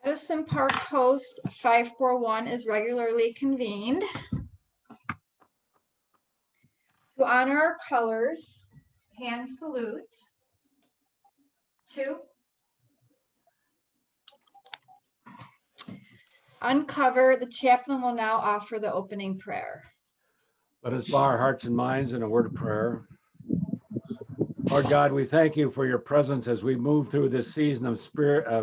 Edison Park Post 541 is regularly convened. To honor our colors, hand salute. 2. Uncover. The chaplain will now offer the opening prayer. Let us bow our hearts and minds in a word of prayer. Lord God, we thank you for your presence as we move through this season of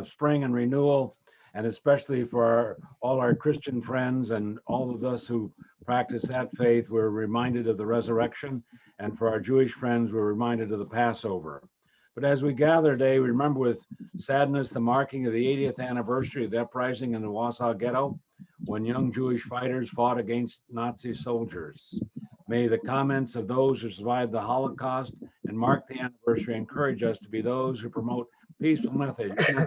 spring and renewal, and especially for all our Christian friends and all of us who practice that faith. We're reminded of the resurrection, and for our Jewish friends, we're reminded of the Passover. But as we gather today, we remember with sadness the marking of the 80th anniversary of the uprising in the Warsaw Ghetto, when young Jewish fighters fought against Nazi soldiers. May the comments of those who survived the Holocaust and mark the anniversary encourage us to be those who promote peaceful methods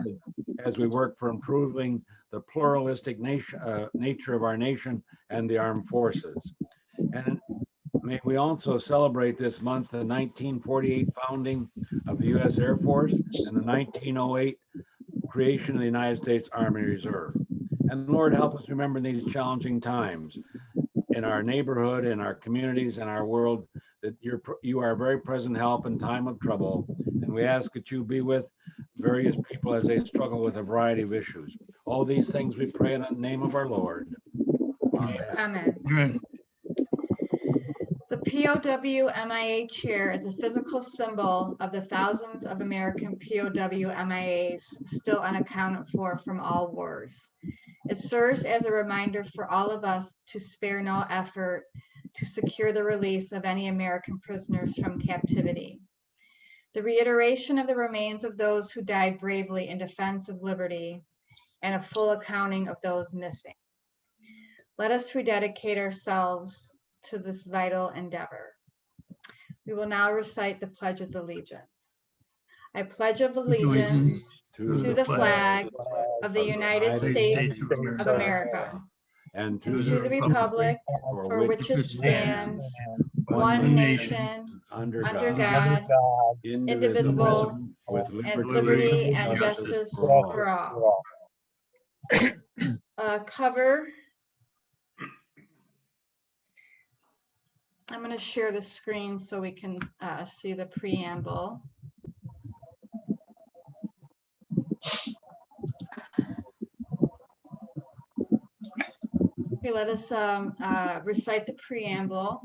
as we work for improving the pluralistic nature of our nation and the armed forces. And may we also celebrate this month the 1948 founding of the U.S. Air Force and the 1908 creation of the United States Army Reserve. And Lord, help us remember in these challenging times in our neighborhood, in our communities, in our world, that you are a very present help in time of trouble. And we ask that you be with various people as they struggle with a variety of issues. All these things we pray in the name of our Lord. Amen. Amen. Amen. The POW MIA chair is a physical symbol of the thousands of American POW MIAs still unaccounted for from all wars. It serves as a reminder for all of us to spare no effort to secure the release of any American prisoners from captivity. The reiteration of the remains of those who died bravely in defense of liberty and a full accounting of those missing. Let us rededicate ourselves to this vital endeavor. We will now recite the Pledge of Allegiance. I pledge of allegiance to the flag of the United States of America and and to the republic for which it stands, one nation, under God, indivisible, with and liberty and justice for all. Cover. I'm going to share the screen so we can see the preamble. Okay, let us recite the preamble.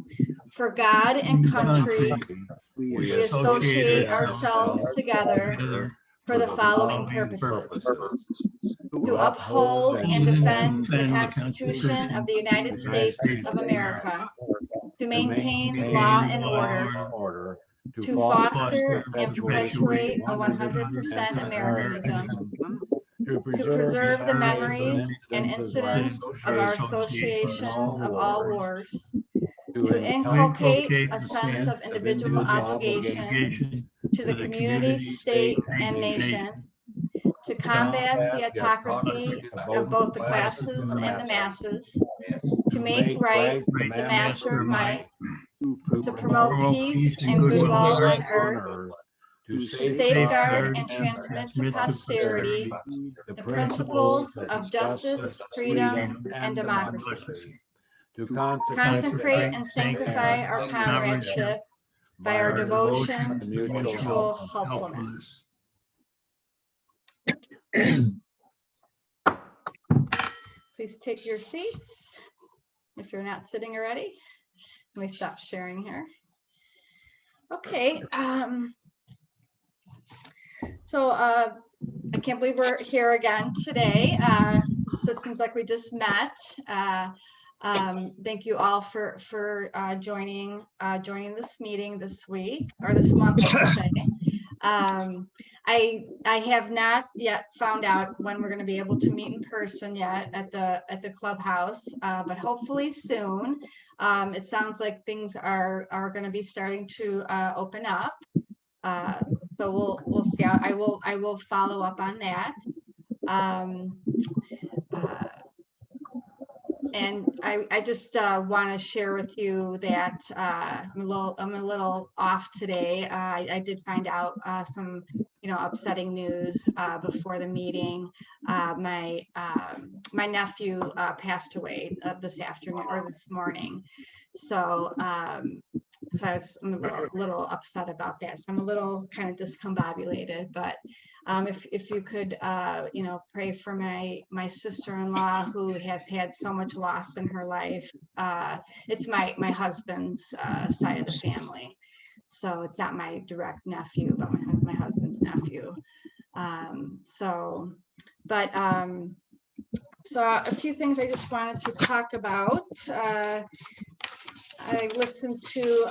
For God and country, we associate ourselves together for the following purposes: to uphold and defend the Constitution of the United States of America, to maintain law and order, to foster and perpetuate a 100% Americanism, to preserve the memories and incidents of our associations of all wars, to inculcate a sense of individual obligation to the community, state, and nation, to combat the autocracy of both the classes and the masses, to make right the master of might, to promote peace and goodwill on earth, to safeguard and transmit to posterity the principles of justice, freedom, and democracy, to consecrate and sanctify our comradeship by our devotion to mutual helpfulness. Please take your seats if you're not sitting already. Let me stop sharing here. Okay. So I can't believe we're here again today. So it seems like we just met. Thank you all for joining this meeting this week, or this month, I should say. I have not yet found out when we're going to be able to meet in person yet at the clubhouse, but hopefully soon. It sounds like things are going to be starting to open up. So we'll see. I will follow up on that. And I just want to share with you that I'm a little off today. I did find out some upsetting news before the meeting. My nephew passed away this afternoon or this morning. So I'm a little upset about that. So I'm a little kind of discombobulated, but if you could, pray for my sister-in-law who has had so much loss in her life. It's my husband's side of the family. So it's not my direct nephew, but my husband's nephew. So a few things I just wanted to talk about. I listened to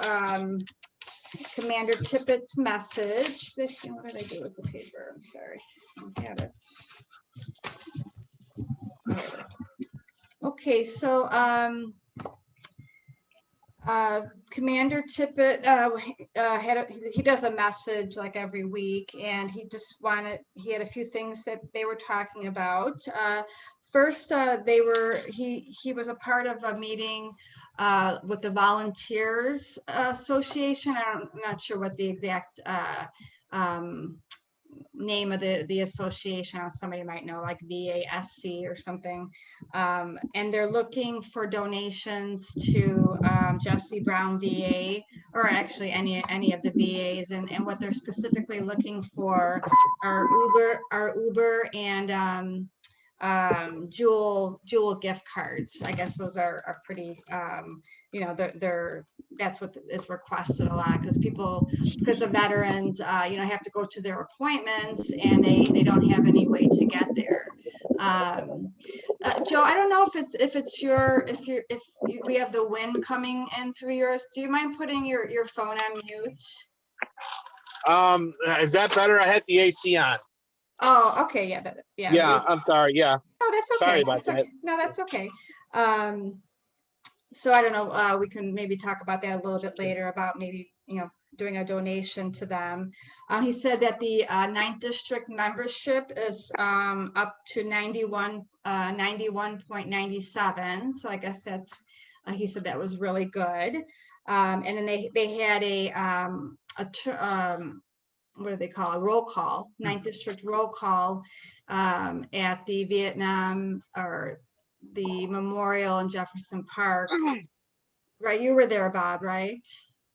Commander Tippett's message. What did I do with the paper? I'm sorry. I don't have it. Okay, so Commander Tippett he does a message like every week, and he had a few things that they were talking about. First, he was a part of a meeting with the Volunteers Association. I'm not sure what the exact name of the association. Somebody might know, like VASC or something. And they're looking for donations to Jesse Brown VA, or actually any of the VAs. And what they're specifically looking for are Uber and Jewel gift cards. I guess those are pretty, that's what is requested a lot, because the veterans, have to go to their appointments and they don't have any way to get there. Joe, I don't know if we have the wind coming in through yours. Do you mind putting your phone on mute? Is that better? I had the AC on. Oh, okay. Yeah. Yeah, I'm sorry. Yeah. Oh, that's okay. Sorry about that. Okay. No, that's okay. So I don't know, we can maybe talk about that a little bit later, about maybe, doing a donation to them. He said that the 9th district membership is up to 91.97. So I guess that's, he said that was really good. And then they had what do they call, a roll call, 9th district roll call at the Vietnam or the memorial in Jefferson Park. Right, you were there, Bob, right?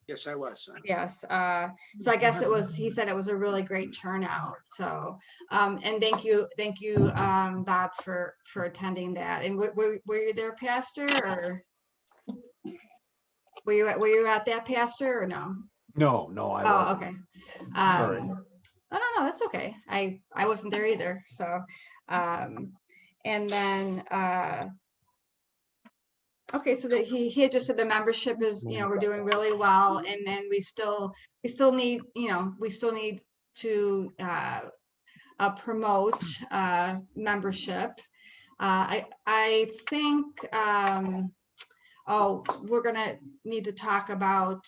Yes, I was. Yes. So I guess he said it was a really great turnout. So and thank you Bob for attending that. And were you there, Pastor, or were you at that, Pastor, or no? No, I wasn't. Oh, okay. Sorry. Oh, no, that's okay. I wasn't there either. So, and then, okay, so that he had just said the membership is, we're doing really well, and then we still need, we still need to promote membership. I think, we're gonna need to talk about,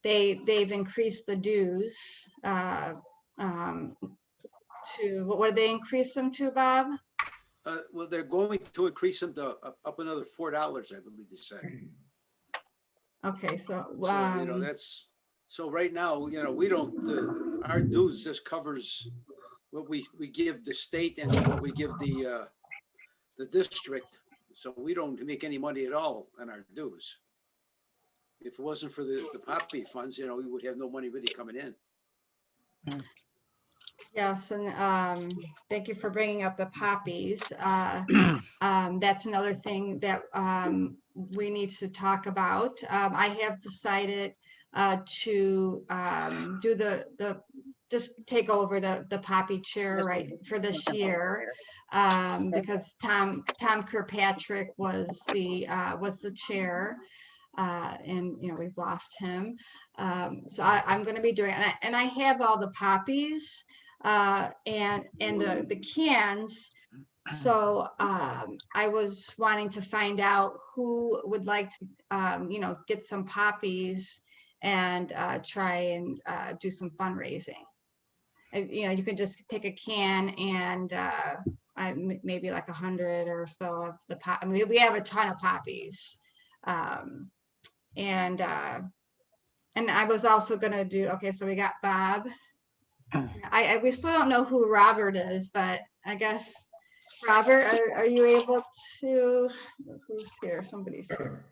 they've increased the dues to, what did they increase them to, Bob? Well, they're going to increase them to up another $4, I believe they said. Okay, so that's, so right now, we don't, our dues just covers what we give the state and what we give the district. So we don't make any money at all on our dues. If it wasn't for the poppy funds, we would have no money really coming in. yes, and thank you for bringing up the poppies. That's another thing that we need to talk about. I have decided to do just take over the poppy chair right for this year, because Tom Kirkpatrick was the chair, and we've lost him. So I'm going to be doing it, and I have all the poppies and the cans. So I was wanting to find out who would like to get some poppies and try and do some fundraising. You can just take a can and maybe like 100 or so of the pop. I mean, we have a ton of poppies, and I was also gonna do. Okay, so we got Bob. We still don't know who Robert is, but I guess, Robert, are you able to, who's here? Somebody's here.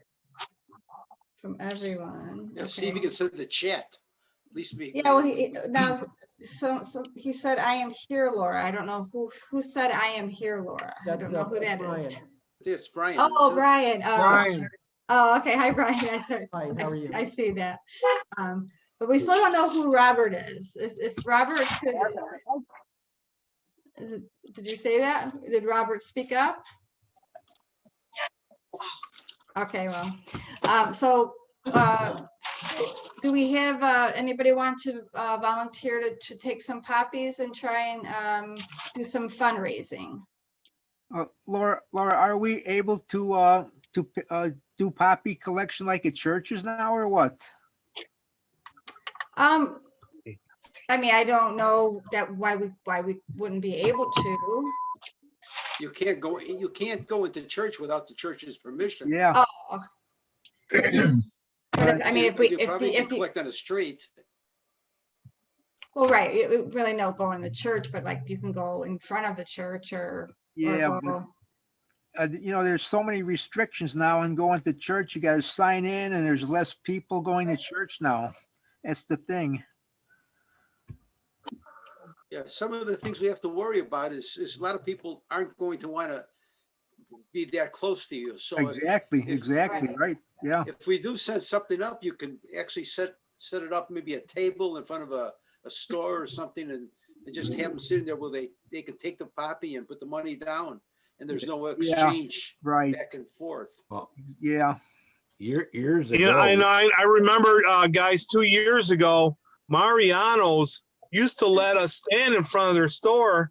From everyone. Yeah, see if Okay. you can send the chat. At least me. Yeah, well, now, so he said, I am here, Laura. I don't know who said I am here, Laura. I don't know who that is. I think it's Brian. Oh, isn't it? Brian. Brian, Oh, okay. Hi, Brian. hi, how are you? I see that. But we still don't know who Robert is. If Robert could, did you say that? Did Robert speak up? Okay, well, do we have anybody want to volunteer to take some poppies and try and do some fundraising? Laura, are we able to do poppy collection like at churches now or what? I mean, I don't know that why we wouldn't be able to. You can't go into church without the church's permission. Yeah. Oh. But I mean, You probably can collect on the street. Well, right, you really no go in the church, but like you can go in front of the church or Yeah, go. but, there's so many restrictions now on going to church. You got to sign in and there's less people going to church now. That's the thing. Yeah, some of the things we have to worry about is a lot of people aren't going to want to be that close to you. So Exactly, Right. right. Yeah. if we do set something up, you can actually set it up, maybe a table in front of a store or something, and just have them sitting there where they can take the poppy and put the money down, and there's no exchange Right. back and forth. Well, Yeah. years ago. Yeah, I remember, guys, 2 years ago, Mariano's used to let us stand in front of their store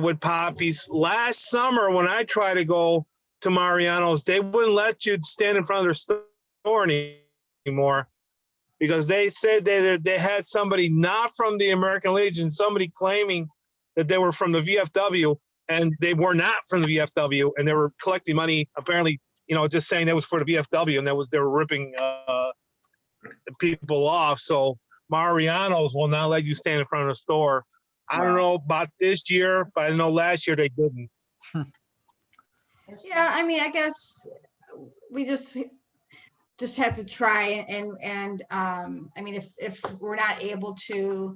with poppies. Last summer, when I tried to go to Mariano's, they wouldn't let you stand in front of their store anymore because they said they had somebody not from the American Legion, somebody claiming that they were from the VFW, and they were not from the VFW, and they were collecting money, apparently, just saying that was for the VFW, and they were ripping people off. So Mariano's will not let you stand in front of the store. I don't know about this year, but I know last year they didn't. Yeah, I mean, I guess we just have to try and I mean, if we're not able to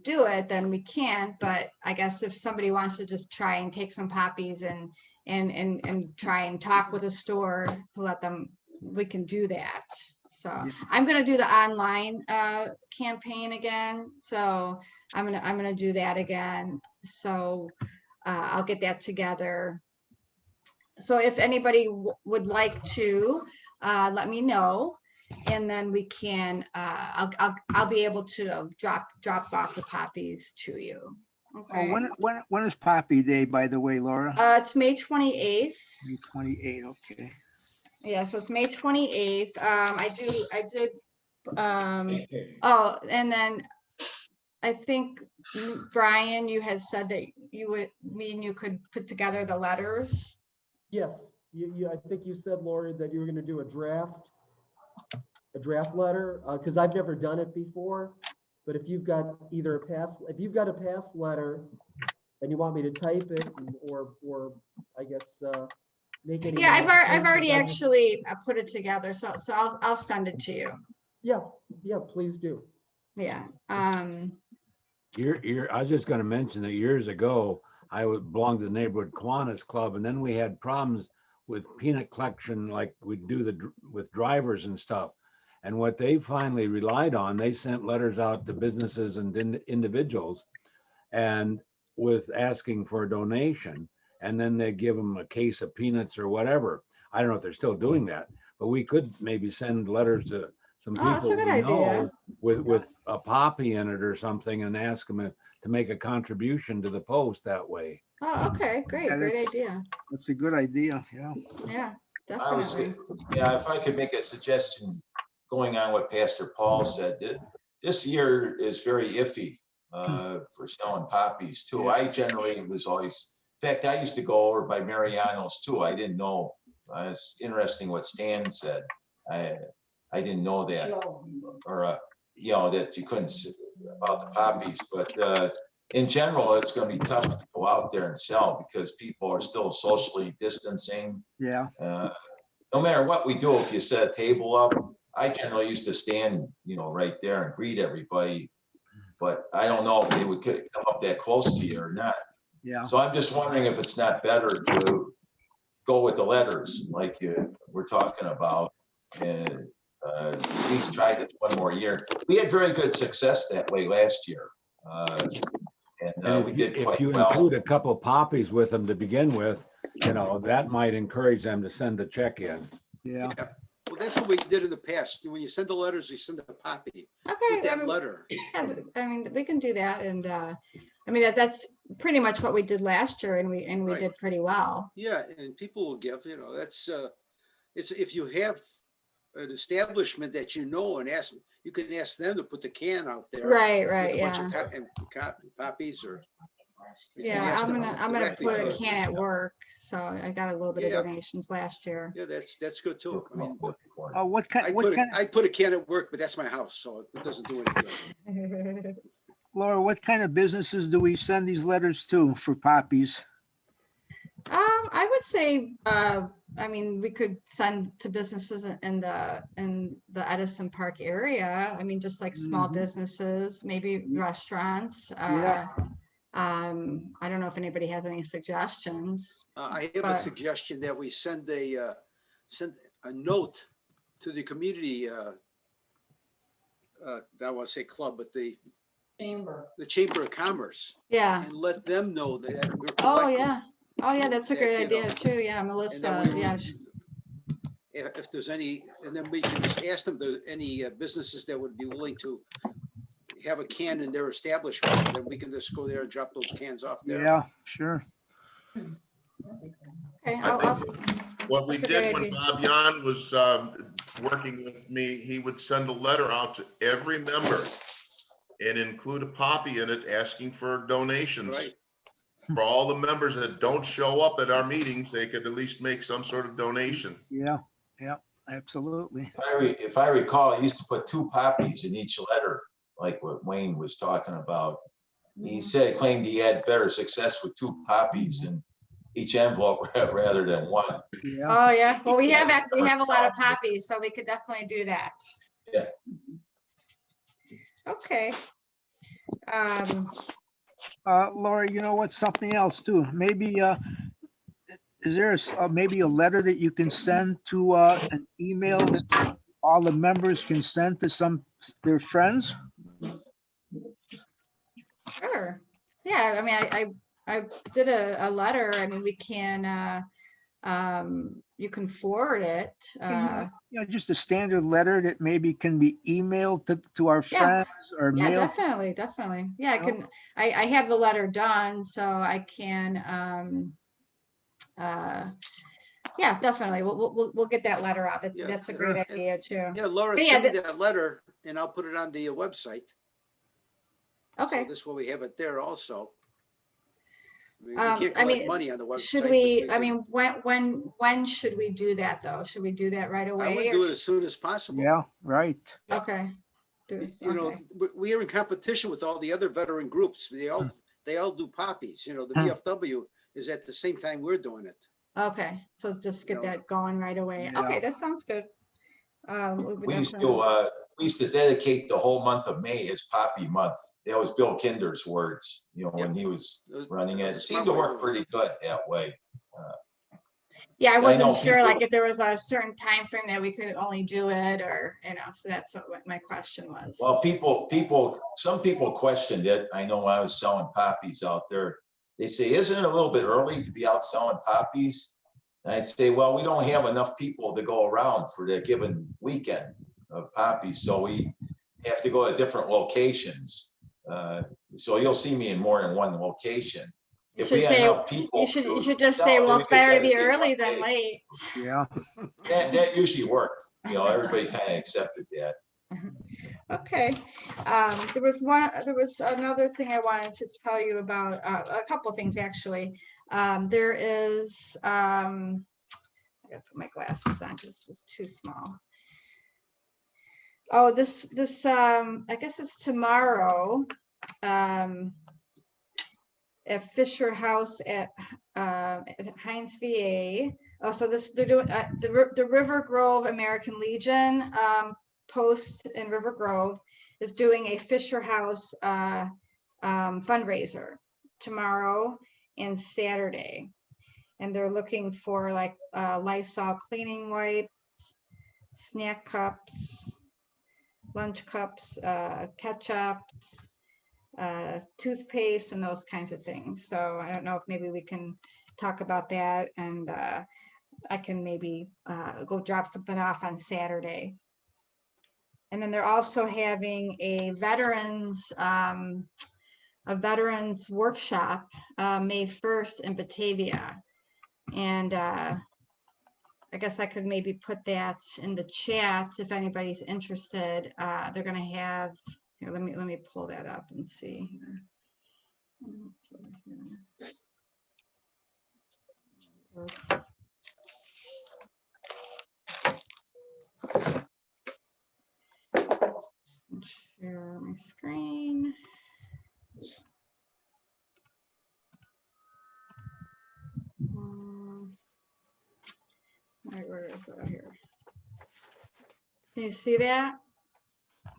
do it, then we can't. But I guess if somebody wants to just try and take some poppies and try and talk with a store to let them, we can do that. So I'm gonna do the online campaign again. So I'm gonna do that again. So I'll get that together. So if anybody would like to let me know, and then we can I'll be able to drop off the poppies to you. Okay. Oh, when is Poppy Day, by the way, Laura? It's May 28th. May 28, okay. Yeah, so it's May 28th. I did oh, and then I think Brian, you had said that me and you could put together the letters. Yes, I think you said, Lori, that you were gonna do a draft letter, because I've never done it before. But if you've got a past letter and you want me to type it or I guess make any. Yeah, I've already actually put it together, so I'll send it to you. Yeah, please do. Yeah. I was just going to mention that years ago, I belonged to the neighborhood Kiwanis Club, and then we had problems with peanut collection, like we do with drivers and stuff. And what they finally relied on, they sent letters out to businesses and individuals, and with asking for a donation, and then they give them a case of peanuts or whatever. I don't know if they're still doing that, but we could maybe send letters to some people that's a good we idea. know with a poppy in it or something, and ask them to make a contribution to the post that way. Oh, okay, great, Yeah, great idea. That's a good idea, yeah. Yeah, I was, definitely. yeah, if I could make a suggestion going on what Pastor Paul said, this year is very iffy for selling poppies too. I generally was always, in fact, I used to go over by Mariano's too. I didn't know. It's interesting what Stan said. I didn't know that, or that you couldn't about the poppies, but in general, it's gonna be tough to go out there and sell because people are still socially distancing. Yeah. No matter what we do, if you set a table up, I generally used to stand, right there and greet everybody. But I don't know if they would come up that close to you or not. Yeah. So I'm just wondering if it's not better to go with the letters like we're talking about, and at least try this one more year. We had very good success that way last year. And we did If quite you well. include a couple poppies with them to begin with, that might encourage them to send the check in. Yeah. Yeah. Well, that's what we did in the past. When you send the letters, you send a poppy Okay, with that letter. yeah, I mean, we can do that, and I mean that's pretty much what we did last year, and we Right. did pretty well. Yeah, and people will give, that's, it's, if you have an establishment that and ask, you can ask them to put the can out there. Right, with right, a bunch yeah, of poppies or. you can yeah. ask I'm them gonna directly put a for- can at work, so I got a little bit of Yeah. donations last year. Yeah, that's good too. I mean, What kind, what kind, I put a can at work, but that's my house, so it doesn't do any good. Laura, what kind of businesses do we send these letters to for poppies? I would say, I mean, we could send to businesses in the Edison Park area. I mean, just like small Mhm. businesses, maybe restaurants. Yeah. I don't know if anybody has any suggestions. I have a But- suggestion that we send a note to the community, I want to say club, but the Chamber of Commerce, Yeah. and let them know that we're Oh, collecting. yeah. Oh, yeah, that's a That, great you know, idea too. Yeah, And Melissa, then we yeah. would, if there's any, and then we can just ask them, there any businesses that would be willing to have a can in their establishment, then we can just go there and drop those cans off there. Yeah, sure. Okay, I think what we that's a great did when idea. Bob Yan was working with me, he would send a letter out to every member and include a poppy in it asking for donations. Right. For all the members that don't show up at our meetings, they could at least make some sort of donation. Yeah, yeah, absolutely. If I recall, I used to put 2 poppies in each letter, like what Wayne was talking about. He claimed he had better success with 2 poppies in each envelope rather than 1. Yeah. Oh, yeah. Well, we have a lot of poppies, so we could definitely do that. Yeah. Okay. Laura, you know what, something else too, maybe, is there maybe a letter that you can send to, an email that all the members can send to their friends? Sure. Yeah, I mean, I did a letter. I mean, we can, you can forward it. Just a standard letter that maybe can be emailed to our Yeah. friends or Yeah, mailed. definitely. Yeah, I Oh. can, I have the letter done, so I can, yeah, definitely. We'll get that letter out. Yeah, That's a great yeah. idea too. Yeah, Laura, But yeah, send me that letter and I'll put it on the website. So Okay. this way we have it there also. We I can't collect mean, money on the website. Should but we, I can- mean, when should we do that though? Should we do that right I away? would or do it as soon as possible. Yeah, right. Okay. You know, Okay. we are in competition with all the other veteran groups. They all do poppies, the VFW is at the same time we're doing it. Okay, so just get You know. that going right away. Yeah. Okay, that sounds good. We used to dedicate the whole month of May as Poppy Month. That was Bill Kinder's words, when he was running it. It seemed to work pretty good that way. Yeah, I know wasn't sure people- like if there was a certain time frame that we could only do it or, so that's what my question was. Well, some people questioned it. I know when I was selling poppies out there, they say, isn't it a little bit early to be out selling poppies? And I'd say, well, we don't have enough people to go around for the given weekend of poppies. So we have to go to different locations. So you'll see me in more than one location. You If should we had say- enough people. You should just sell, say, then well, we it's could better to be dedicate early one than day. late. Yeah. That usually worked. Everybody kind of accepted that. Okay, there was another thing I wanted to tell you about, a couple of things actually. There is, I gotta put my glasses on because this is too small. Oh, this, I guess it's tomorrow, at Fisher House at Heinz VA. Oh, so they're doing, the River Grove American Legion, post in River Grove is doing a Fisher House, fundraiser tomorrow and Saturday. And they're looking for like, Lysol cleaning wipes, snack cups, lunch cups, ketchups, toothpaste, and those kinds of things. So I don't know if maybe we can talk about that, and I can maybe go drop something off on Saturday. And then they're also having a veterans workshop, May 1st in Batavia. And I guess I could maybe put that in the chat if anybody's interested. They're gonna have, here, let me pull that up and see here. Share my screen. All right, where is it here? Can you see that?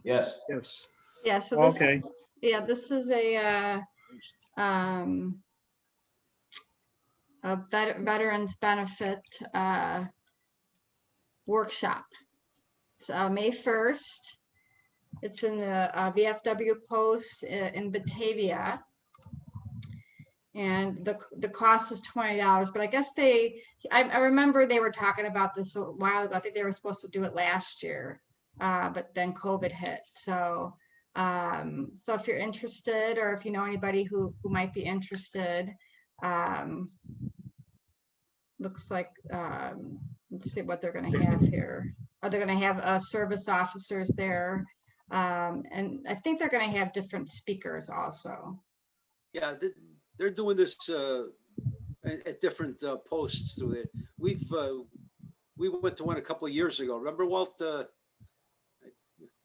Yes. Yes. Yeah, so this, Okay. yeah, this is a veterans benefit workshop. It's May 1st. It's in the VFW Post in Batavia. And the cost is $20, but I guess I remember they were talking about this a while ago. I think they were supposed to do it last year, but then COVID hit. So, so if you're interested, or if you know anybody who might be interested, looks like, let's see what they're going to have here. Are they going to have service officers there? And I think they're going to have different speakers also. Yeah, they're doing this at different posts through it. We went to one a couple of years ago. Remember, Walt?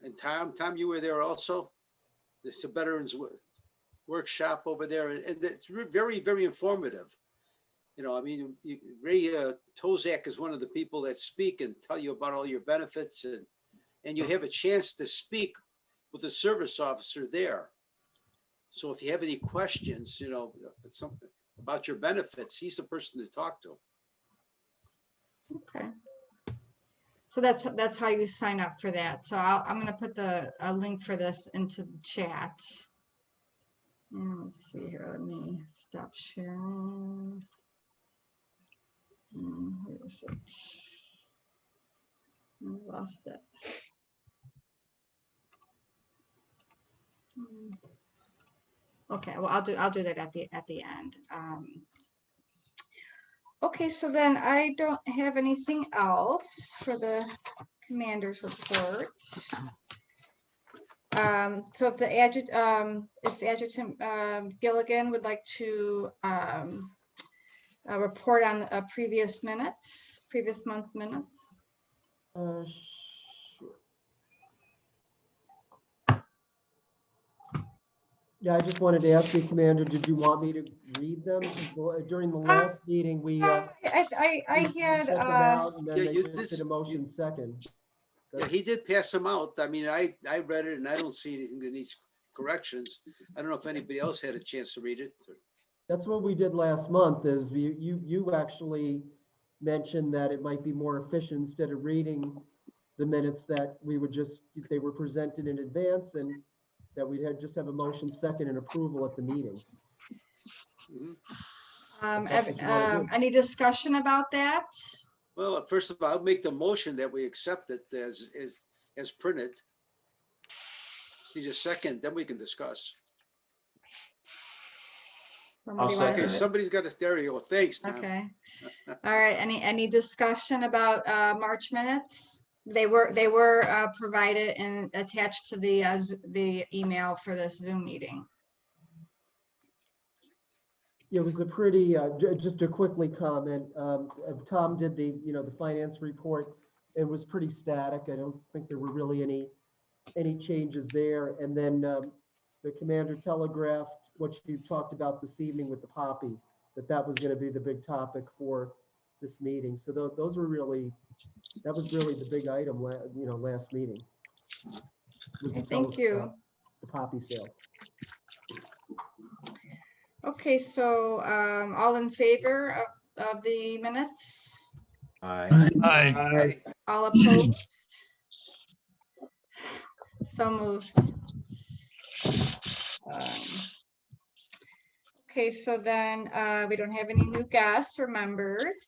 And Tom, you were there also. It's a veterans workshop over there, and it's very, very informative. You know, I mean, Ray Tozak is one of the people that speak and tell you about all your benefits, and you have a chance to speak with the service officer there. So if you have any questions, you know, something about your benefits, he's the person to talk to. Okay. So that's how you sign up for that. So I'm going to put a link for this into the chat. And let's see here. Let me stop sharing. Where is it? I lost it. Okay, well, I'll do that at the end. Okay, so then I don't have anything else for the commander's report. So if the Adjutant Gilligan would like to report on previous month's minutes. Sure. Yeah, I just wanted to ask you, Commander, did you want me to read them? During the last meeting, we I had, sent them out, and then Yeah, they you just did a motion second. Yeah, he did pass them out. I mean, I read it and I don't see anything that needs corrections. I don't know if anybody else had a chance to read it. That's what we did last month, is you actually mentioned that it might be more efficient, instead of reading the minutes, that they were presented in advance, and that we'd just have a motion second and approval at the meeting. Any discussion about that? Well, first of all, I'll make the motion that we accept it as printed. See the second, then we can discuss. Somebody second wanna- Okay, somebody's got a stereo. Thanks, Tom. Okay. All right. Any discussion about March minutes? They were provided and attached to the email for this Zoom meeting. It was a pretty, just to quickly comment, Tom did the finance report. It was pretty static. I don't think there were really any any changes there. And then the commander telegraphed what you talked about this evening with the poppy, that was going to be the big topic for this meeting. So those were really, that was really the big item, last meeting. was to tell Thank us you. about the poppy sale. Okay, so all in favor of the minutes? Aye. Aye. All opposed? So moved. Okay, so then we don't have any new guests or members.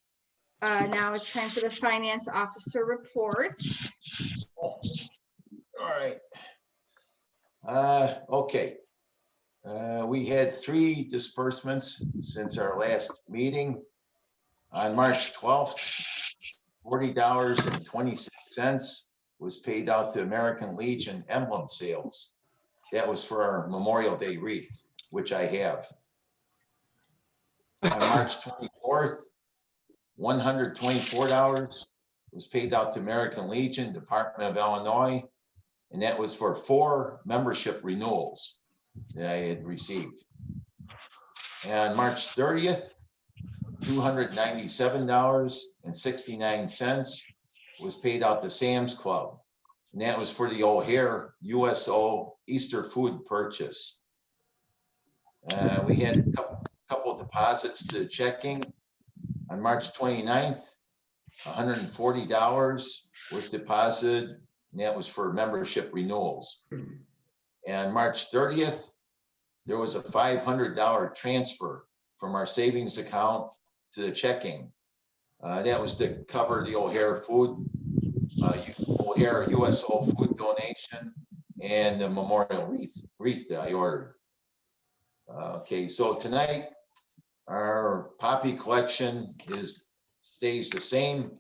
Now it's time for the finance officer report. All right. Okay. We had 3 disbursements since our last meeting. On March 12th, $40.26 was paid out to American Legion emblem sales. That was for our Memorial Day wreath, which I have. On March 24th, $124 was paid out to American Legion, Department of Illinois, and that was for 4 membership renewals that I had received. And on March 30th, $297.69 was paid out to Sam's Club. And that was for the O'Hare USO Easter food purchase. We had a couple deposits to checking. On March 29th, $140 was deposited, and that was for membership renewals. And March 30th, there was a $500 transfer from our savings account to the checking. That was to cover the O'Hare O'Hare USO food donation and the memorial wreath that I ordered. Okay, so tonight our poppy collection stays the same.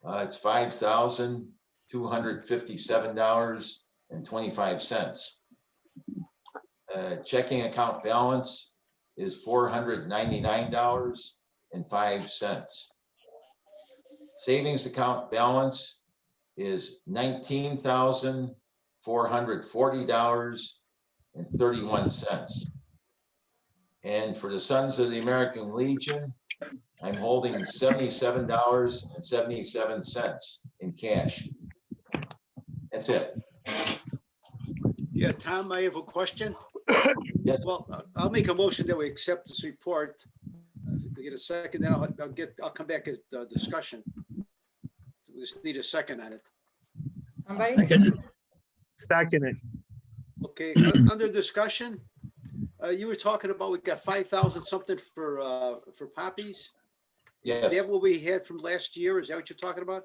It's $5,257.25. Checking account balance is $499.05. Savings account balance is $19,440.31. And for the Sons of the American Legion, I'm holding $77.77 in cash. That's it. Yeah, Tom, I have a question. Yes. Well, I'll make a motion that we accept this report. To get a second, then I'll come back as discussion. We just need a second on it. Somebody? Second it. Okay, under discussion, you were talking about we got 5,000 something for poppies. Yes. Is that what we had from last year? Is that what you're talking about?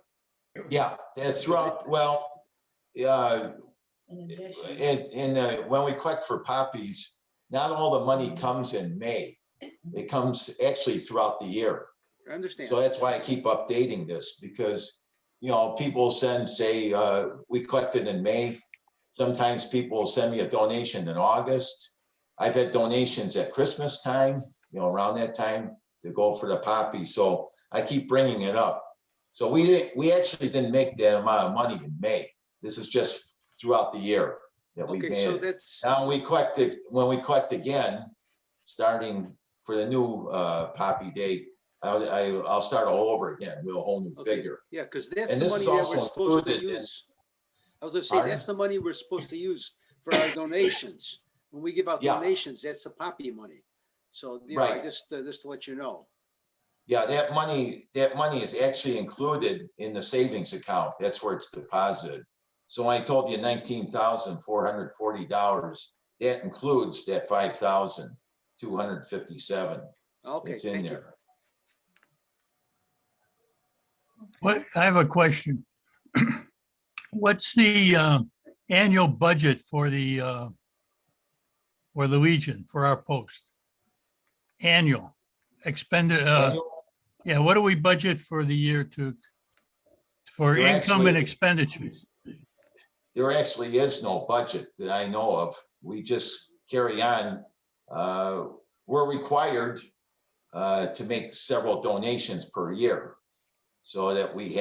Yeah, that's right. Well, when we collect for poppies, not all the money comes in May. It comes actually throughout the year. I understand. So that's why I keep updating this, because, people say, we collected in May. Sometimes people send me a donation in August. I've had donations at Christmas time, around that time to go for the poppy. So I keep bringing it up. So we actually didn't make that amount of money in May. This is just throughout the year that we made. So it. that's Now when we collect again, starting for the new poppy date, I'll start all over again with a whole new figure. Yeah, because that's And the this money is that we're also supposed to included in- use. I was gonna say, Pardon? that's the money we're supposed to use for our donations. When we give out Yeah. donations, that's the poppy money. So, Right. just to let you know. Yeah, that money is actually included in the savings account. That's where it's deposited. So when I told you $19,440, that includes that $5,257. Okay, It's in thank you. there. What, I have a question. What's the annual budget for the Legion, for our post? Annual expended, yeah, what do we budget for the year for There income and actually- expenditures? There actually is no budget that I know of. We just carry on. We're required to make several donations per year so that we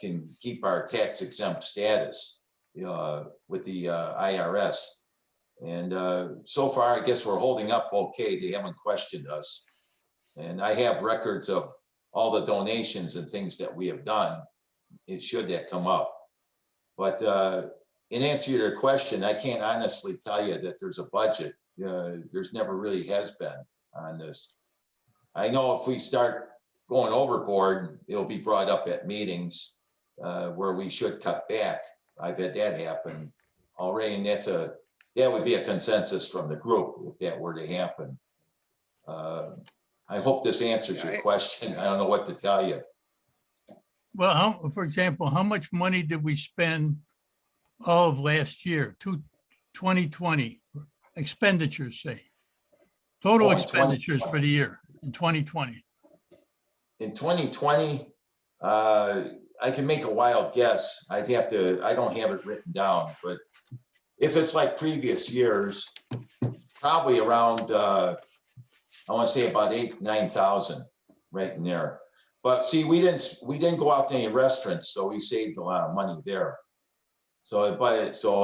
can keep our tax exempt status. with the IRS. And so far, I guess we're holding up okay. They haven't questioned us. And I have records of all the donations and things that we have done. It should that come up. But in answer to your question, I can't honestly tell you that there's a budget. There's never really has been on this. I know if we start going overboard, it'll be brought up at meetings where we should cut back. I've had that happen already, and that would be a consensus from the group if that were to happen. I hope this answers your question. I don't know what to tell you. Well, for example, how much money did we spend all of last year, 2020, expenditures, say? Total expenditures for the year in 2020. In 2020, I can make a wild guess. I don't have it written down, but if it's like previous years, probably around, I want to say about 9,000 right in there. But see, we didn't go out to any restaurants, so we saved a lot of money there. So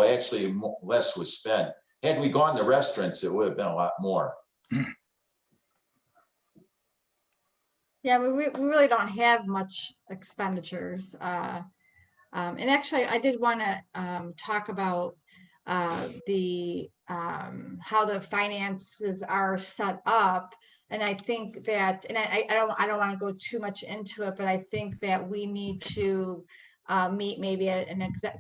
actually less was spent. Had we gone to restaurants, it would have been a lot more. Yeah, we really don't have much expenditures. And actually, I did want to talk about how the finances are set up. And I think that, and I don't want to go too much into it, but I think that we need to meet maybe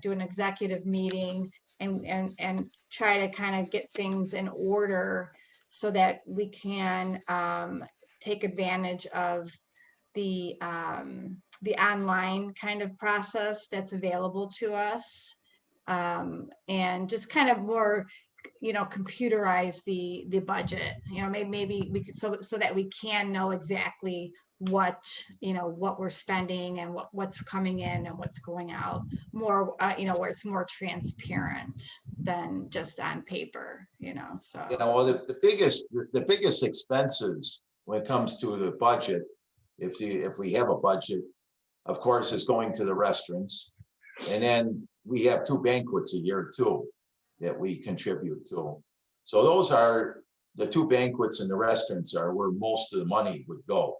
do an executive meeting and try to kind of get things in order so that we can take advantage of the online kind of process that's available to us, and just kind of more, computerize the budget. Maybe we could, so that we can know exactly what we're spending and what's coming in and what's going out more, where it's more transparent than just on paper, so. Well, the biggest expenses when it comes to the budget, if we have a budget, of course, is going to the restaurants. And then we have 2 banquets a year too that we contribute to. So those are the 2 banquets, and the restaurants are where most of the money would go.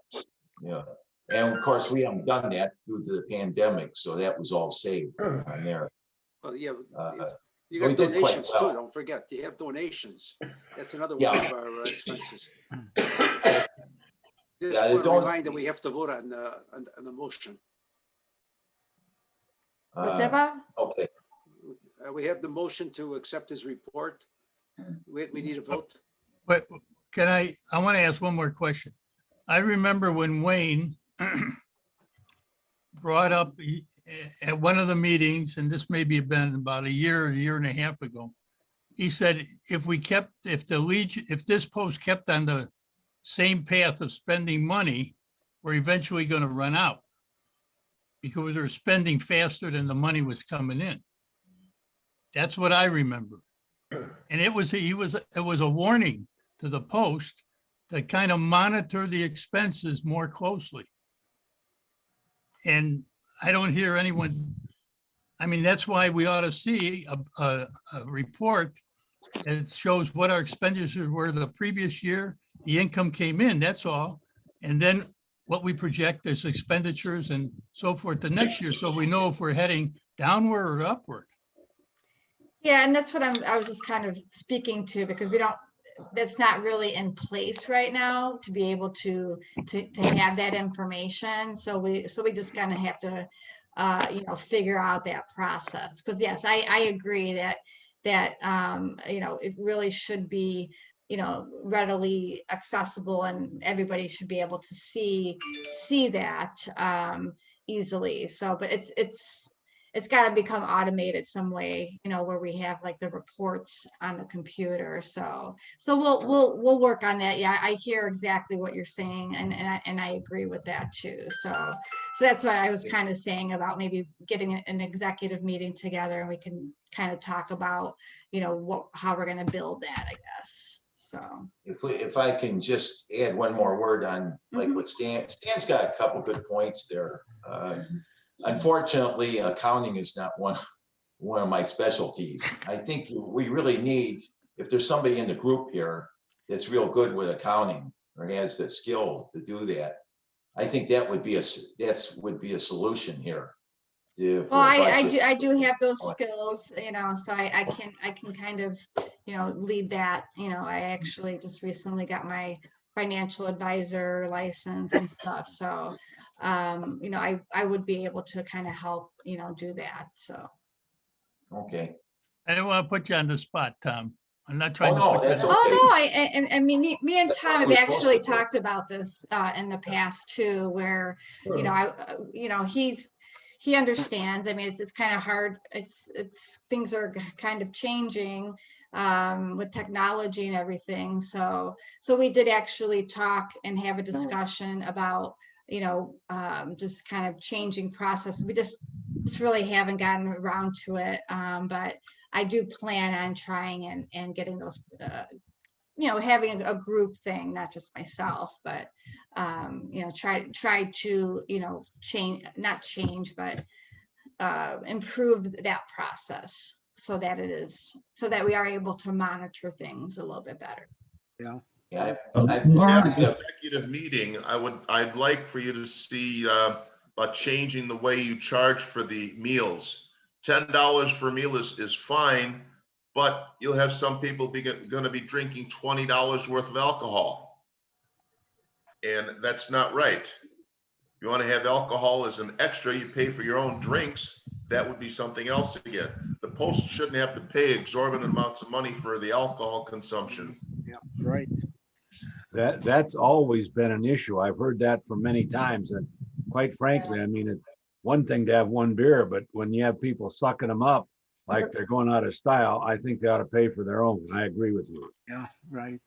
And of course, we haven't done that due to the pandemic, so that was all saved on there. Well, yeah, you So we got did quite donations well. too, don't forget, you have donations. That's another Yeah. one of our expenses. Yeah, Just the want to remind that we have to vote on the motion. What's that about? Okay. We have the motion to accept his report. We need a vote. But I want to ask one more question. I remember when Wayne brought up at one of the meetings, and this maybe have been about a year and a half ago, he said, if this post kept on the same path of spending money, we're eventually going to run out because they're spending faster than the money was coming in. That's what I remember. And it was a warning to the Post to kind of monitor the expenses more closely. And I don't hear anyone, that's why we ought to see a report that shows what our expenditures were the previous year, the income came in, that's all. And then what we project as expenditures and so forth the next year, so we know if we're heading downward or upward. Yeah, and that's what I was just kind of speaking to, because that's not really in place right now to be able to have that information. So we just kind of have to, figure out that process. Because yes, I agree that it really should be, readily accessible, and everybody should be able to see that easily. So, but it's got to become automated some way, where we have like the reports on the computer. So we'll work on that. Yeah, I hear exactly what you're saying, and I agree with that too. So that's why I was kind of saying about maybe getting an executive meeting together, and we can kind of talk about, how we're going to build that, I guess. So If I can just add one more word on like what Stan's got a couple good points there. Unfortunately, accounting is not one one of my specialties. I think we really need, if there's somebody in the group here that's real good with accounting or has the skill to do that, I think that would be a solution here. Well, I do have those skills, you know, so I can kind of, you know, lead that. You know, I actually just recently got my financial advisor license and stuff. So, you know, I would be able to kind of help, you know, do that. So. Okay. I don't want to put you on the spot, Tom. I'm not Oh, trying to. no, put you that's on- okay. Oh, no, I mean, me and That's Tom what have we're supposed actually to do. talked about this in the past too, where, you know, you know, he understands. I mean, it's kind of hard. It's things are kind of changing with technology and everything. So we did actually talk and have a discussion about, you know, just kind of changing process. We just really haven't gotten around to it. But I do plan on trying and getting those, you know, having a group thing, not just myself, but, you know, try to, you know, not change, but improve that process so that we are able to monitor things a little bit better. Yeah, Laura, at the executive meeting, I'd like for you to see about changing the way you charge for the meals. $10 for a meal is fine, but you'll have some people going to be drinking $20 worth of alcohol. And that's not right. You want to have alcohol as an extra, you pay for your own drinks. That would be something else again. The Post shouldn't have to pay exorbitant amounts of money for the alcohol consumption. Yeah, right. That's always been an issue. I've heard that for many times. And quite frankly, I mean, it's one thing to have one beer, but when you have people sucking them up like they're going out of style, I think they ought to pay for their own. I agree with you. Yeah, right.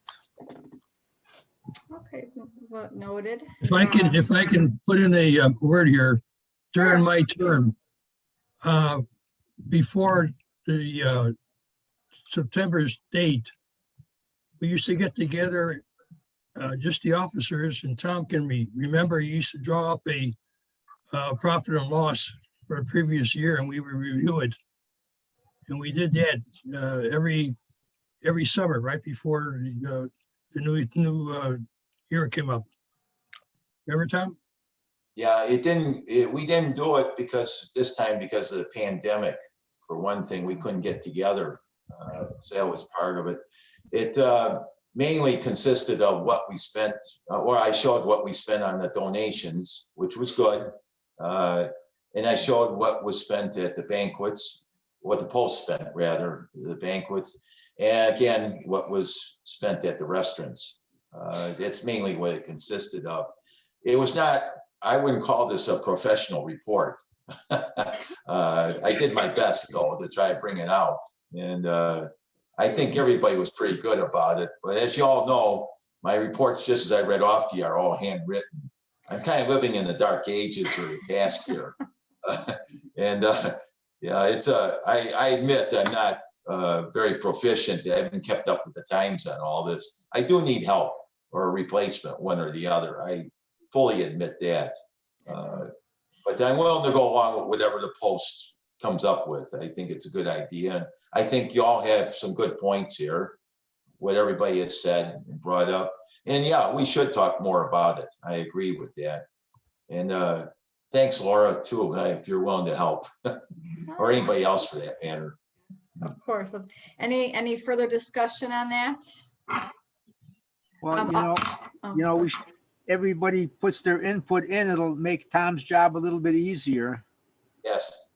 Okay, well, noted. if I can put in a word here, during my term, before the September's date, we used to get together, just the officers, and Tom can remember, he used to draw up a profit and loss for a previous year, and we would review it. And we did that every summer, right before the new year came up. Remember, Tom? Yeah, we didn't do it because this time because of the pandemic. For one thing, we couldn't get together. So that was part of it. It mainly consisted of what we spent, or I showed what we spent on the donations, which was good. And I showed what was spent at the banquets, what the Post spent rather, the banquets. And again, what was spent at the restaurants. That's mainly what it consisted of. It was not, I wouldn't call this a professional report. I did my best though to try to bring it out. And I think everybody was pretty good about it. But as you all know, my reports, just as I read off to you, are all handwritten. I'm kind of living in the dark ages of the task here. Yeah, I admit I'm not very proficient. I haven't kept up with the times on all this. I do need help or a replacement, one or the other. I fully admit that. But I'm willing to go along with whatever the Post comes up with. I think it's a good idea. And I think you all have some good points here, what everybody has said and brought up. And yeah, we should talk more about it. I agree with that. And thanks, Laura, too, if you're willing to help, or anybody else for that matter. Of course. Any further discussion on that? Well, everybody puts their input in, it'll make Tom's job a little bit easier. Yes.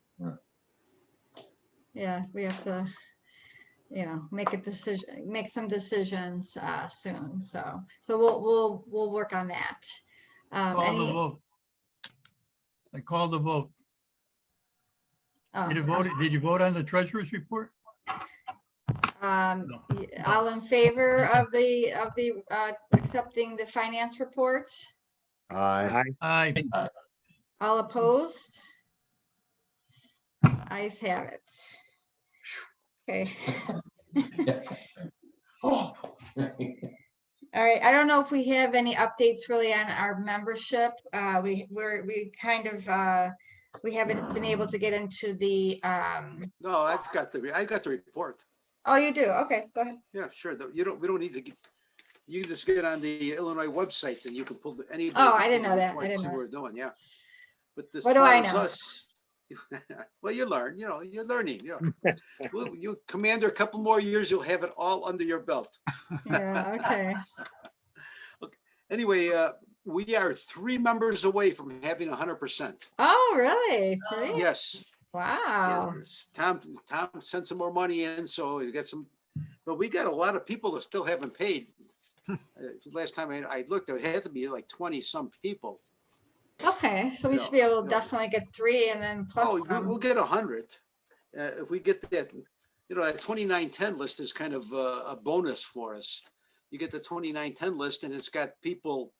Yeah, we have to, make a decision, make some decisions soon. So we'll work on that. Call the vote. I call the vote. Did you vote on the treasurer's report? All in favor of the accepting the finance report? Aye. Aye. All opposed? Ayes have it. Okay. Oh. All right. I don't know if we have any updates really on our membership. We kind of we haven't been able to get into the, No, I got the report. oh, you do? Okay, go ahead. Yeah, sure. We don't need to get, you can just get on the Illinois website and you can pull anybody. Oh, can I didn't pull know the that. report I and didn't See know what we're doing, yeah. But as What do far I as know? us, well, you learn, you're learning, Well, you commander, a couple more years, you'll have it all under your belt. Yeah, okay. Anyway, we are 3 members away from having 100%. Oh, really? Three? Yes. Wow. Yes, Tom sent some more money in, so you got some, but we got a lot of people that still haven't paid. Last time I looked, there had to be like 20 some people. Okay, so we Yeah, should be able to yeah. definitely get 3 and then plus Oh, we'll some. get 100. If we get that, that 2910 list is kind of a bonus for us. You get the 2910 list and it's got people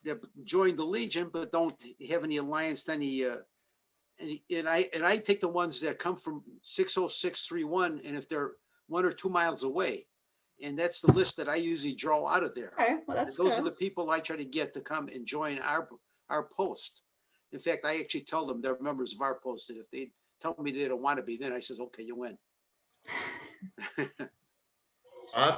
that joined the Legion but don't have any alliance to any, and I take the ones that come from 60631, and if they're 1 or 2 miles away, and that's the list that I usually draw out of there. Okay, well, that's Those are good. the people I try to get to come and join our post. In fact, I actually tell them they're members of our post, and if they tell me they don't want to be, then I says, okay, you win.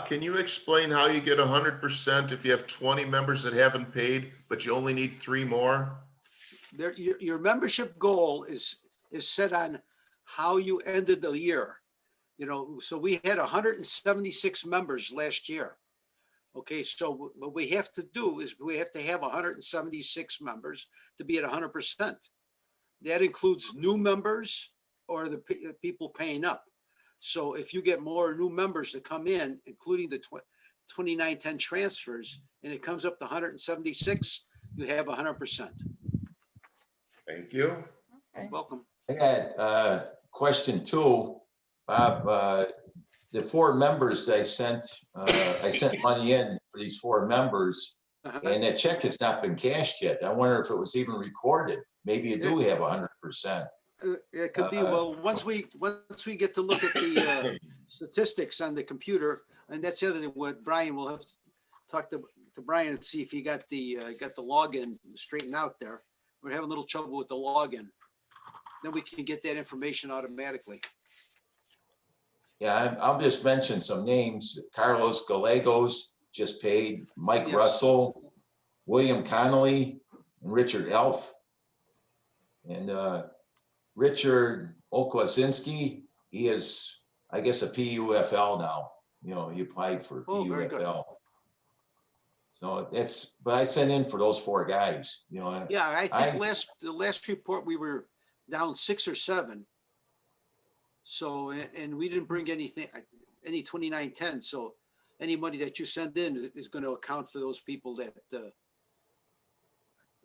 Can you explain how you get 100% if you have 20 members that haven't paid, but you only need 3 more? Your membership goal is set on how you ended the year. So we had 176 members last year. Okay, so what we have to do is we have to have 176 members to be at 100%. That includes new members or the people paying up. So if you get more new members to come in, including the 2910 transfers, and it comes up to 176, you have 100%. Thank you. Okay. Welcome. I got question 2, Bob. The 4 members that I sent money in for these 4 members, and that check has not been cashed yet. I wonder if it was even recorded. Maybe you do have 100%. It could be, well, once we get to look at the statistics on the computer, and that's the other thing, what Brian will have to talk to Brian and see if he got the login straightened out there. We're having a little trouble with the login. Then we can get that information automatically. Yeah, I'll just mention some names. Carlos Gallegos just paid, Mike Yes. Russell, William Connolly, and Richard Elf. And Richard Okwasinski, he is, I guess, a PUFL now. He applied for Oh, very good. PUFL. So but I sent in for those 4 guys, Yeah, I think the last report we were down 6 or 7. So, and we didn't bring any 2910. So any money that you send in is going to account for those people that,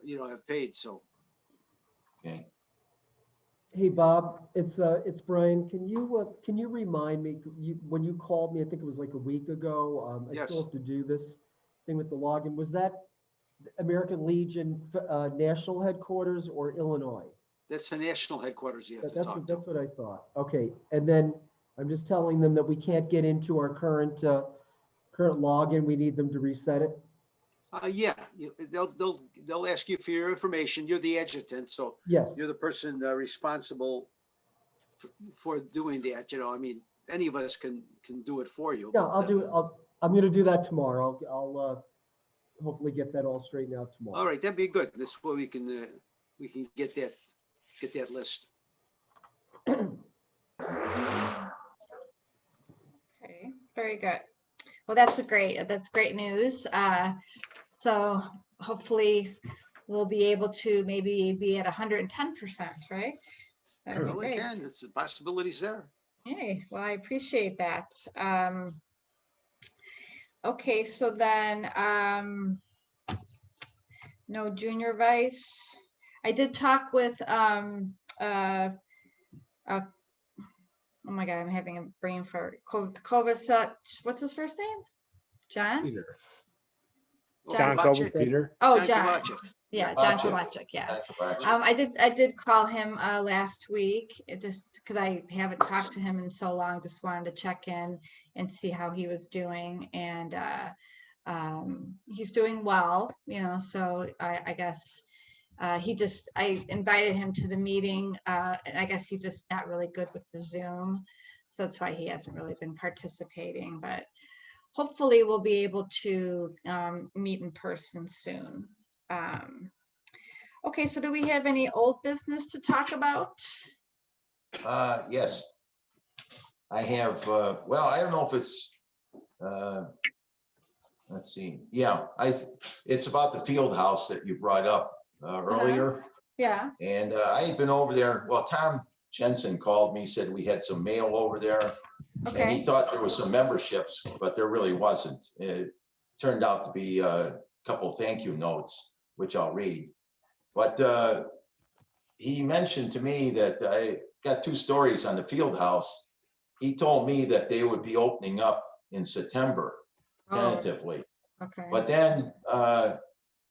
have paid. So. Okay. Hey, Bob, it's Brian. Can you remind me, when you called me, I think it was like a week ago, I Yes. still have to do this thing with the login. Was that American Legion national headquarters or Illinois? That's the national headquarters you have to That's talk what, to. that's what I thought. Okay, and then I'm just telling them that we can't get into our current login. We need them to reset it. Yeah, they'll ask you for your information. You're the adjutant, so Yes. you're the person responsible for doing that. I mean, any of us can do it for you. Yeah, but, I'll do it. I'm going to do that tomorrow. I'll hopefully get that all straightened out tomorrow. All right, that'd be good. This way we can get that list. Okay, very good. Well, that's great news. So hopefully we'll be able to maybe be at 110%, right? That'd be Well, we great. can. It's possibilities there. Hey, well, I appreciate that. Okay, so then, no junior vice. I did talk with, oh my God, I'm having a brain fart. Kovacic, what's his first name? John? Peter. John Kovacic. Kovacic. Peter. Oh, John John. Kovacic. Yeah, John Kovacic. Kovacic, yeah. Gotcha. I did call him last week, just because I haven't talked to him in so long, just wanted to check in and see how he was doing. And he's doing well, so I guess I invited him to the meeting, and I guess he's just not really good with the Zoom. So that's why he hasn't really been participating, but hopefully we'll be able to meet in person soon. Okay, so do we have any old business to talk about? Yes. I have, well, I don't know if it's, let's see. Yeah, it's about the field house that you brought up earlier. Yeah, And I had been over there. Well, Tom Jensen called me, said we had some mail over there. And he okay, thought there was some memberships, but there really wasn't. It turned out to be a couple thank you notes, which I'll read. But he mentioned to me that I got 2 stories on the field house. He told me that they would be opening up in September, tentatively. okay. But then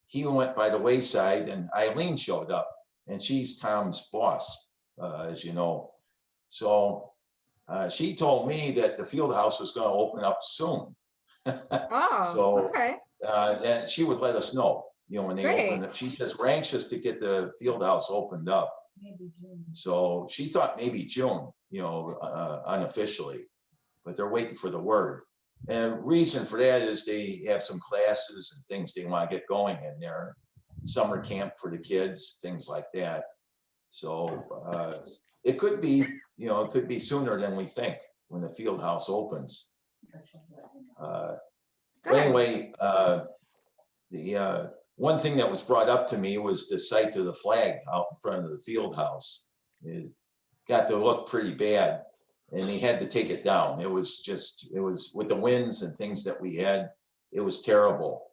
he went by the wayside and Eileen showed up, and she's Tom's boss, as you know. So she told me that the field house was going to open up soon. Oh, So okay, and she would let us know, when they open Great. it. She says we're anxious to get the field house opened up. So she thought maybe June, unofficially, but they're waiting for the word. And reason for that is they have some classes and things they want to get going in there. Summer camp for the kids, things like that. So it could be, it could be sooner than we think when the field house opens. But Good. anyway, the one thing that was brought up to me was the sight of the flag out in front of the field house. It got to look pretty bad, and he had to take it down. It was with the winds and things that we had, it was terrible.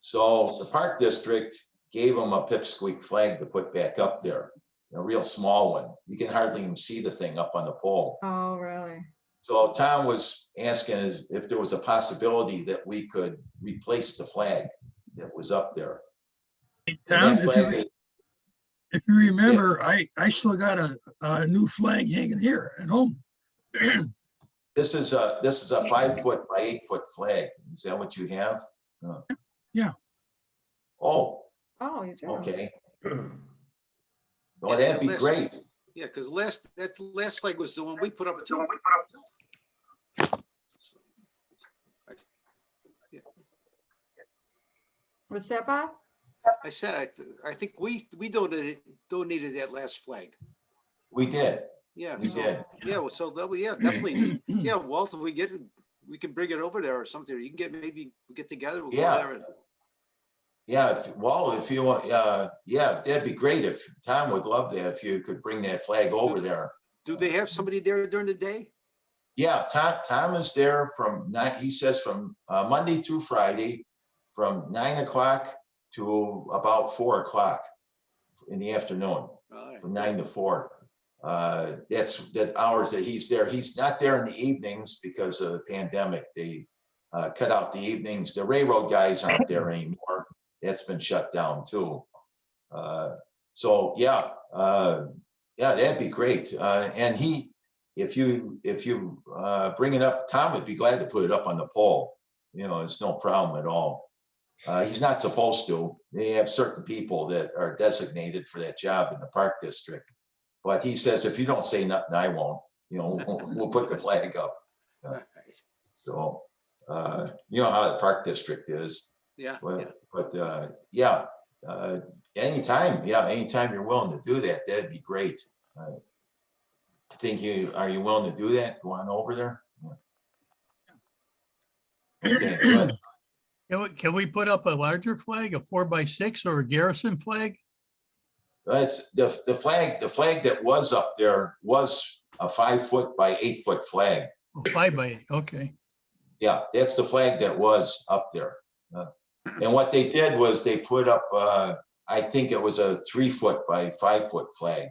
So the park district gave him a pipsqueak flag to put back up there, a real small one. You can hardly even see the thing up on the pole. Oh, really? So Tom was asking if there was a possibility that we could replace the flag that was up there. Hey, And Tom, that flag if you remember, I still got a new flag hanging here at home. this is a 5 foot by 8 foot flag. Is that what you have? Yeah. Oh, Oh, you do? okay. Well, Yeah, that'd be last- great. Yeah, because that last flag was the one we put up too. What's that, Bob? I said, I think we donated that last flag. We did. Yeah. We so- did. Yeah, well, so that, yeah, definitely. Yeah, Walt, if we can bring it over there or something. You can maybe we get together. We'll Yeah. go there and, Yeah, if you want, yeah, that'd be great. If Tom would love that, if you could bring that flag over there. do they have somebody there during the day? Yeah, Tom is there from he says from Monday through Friday, from 9 o'clock to about 4 o'clock in the afternoon, All right. from 9 to 4. That's the hours that he's there. He's not there in the evenings because of the pandemic. They cut out the evenings. The railroad guys aren't there anymore. That's been shut down too. So yeah, that'd be great. And if you bring it up, Tom would be glad to put it up on the pole. It's no problem at all. He's not supposed to. They have certain people that are designated for that job in the park district. But he says, if you don't say nothing, I won't. We'll put the flag up. All right. So, you know how the park district is. Yeah. But anytime you're willing to do that, that'd be great. I think are you willing to do that? Go on over there. Okay, good. Can we put up a larger flag, a 4x6 or a garrison flag? That's the flag. The flag that was up there was a 5 foot by 8 foot flag. Oh, 5x8, okay. Yeah, that's the flag that was up there. And what they did was they put up, I think it was a 3 foot by 5 foot flag.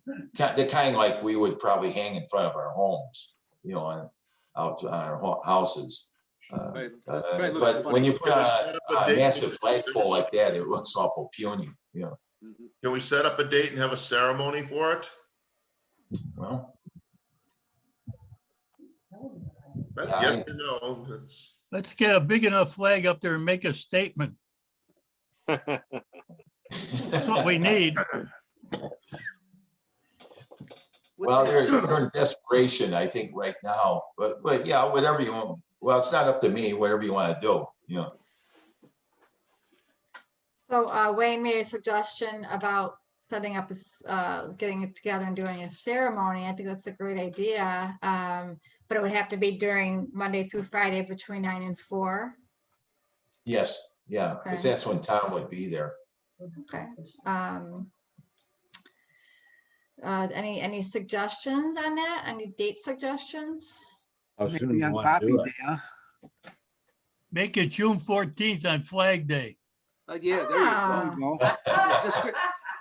The kind like we would probably hang in front of our homes, out on our houses. Right, that probably looks But funny. when you put on a massive flagpole like that, it looks awful puny. Mhm. Can we set up a date and have a ceremony for it? Well, That's yes or no? It's- Let's get a big enough flag up there and make a statement. That's what we need. Well, they're in desperation, I think, right now, but yeah, whatever you want. Well, it's not up to me, whatever you want to do, you know. So Wayne made a suggestion about setting up, getting it together and doing a ceremony. I think that's a great idea. But it would have to be during Monday through Friday between 9 and 4. Yes, yeah, because Okay. that's when Tom would be there. Okay. Any suggestions on that? Any date suggestions? How soon do Maybe you on want to do Poppy it? Day, huh? Make it June 14th on Flag Day. Yeah, there you Ah. go. There you go. Is this good?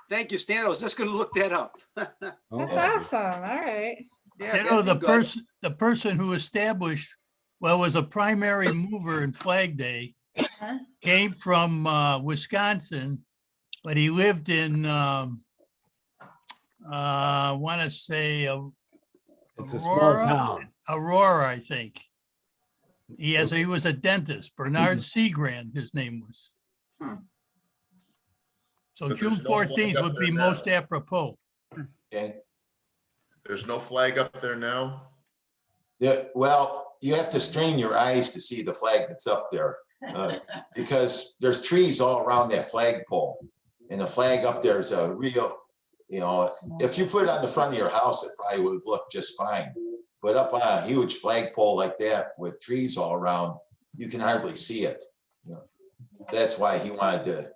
Thank you, Stan. I was just gonna look that up. That's Okay. awesome. All right. Yeah, You know, that'd be good. the person who established, well, was a primary mover in Flag Day, Huh? came from Wisconsin, but he lived in, I want to say It's a small town. Aurora, I think. He was a dentist, Bernard Seagrand, his name was. Hmm. So But June there's no flag 14th up would there be now. most apropos. Okay. There's no flag up there now? Yeah, well, you have to strain your eyes to see the flag that's up there, because there's trees all around that flagpole. And the flag up there is a real, you know, if you put it on the front of your house, it probably would look just fine. But up on a huge flagpole like that with trees all around, you can hardly see it. You know, that's why he wanted to.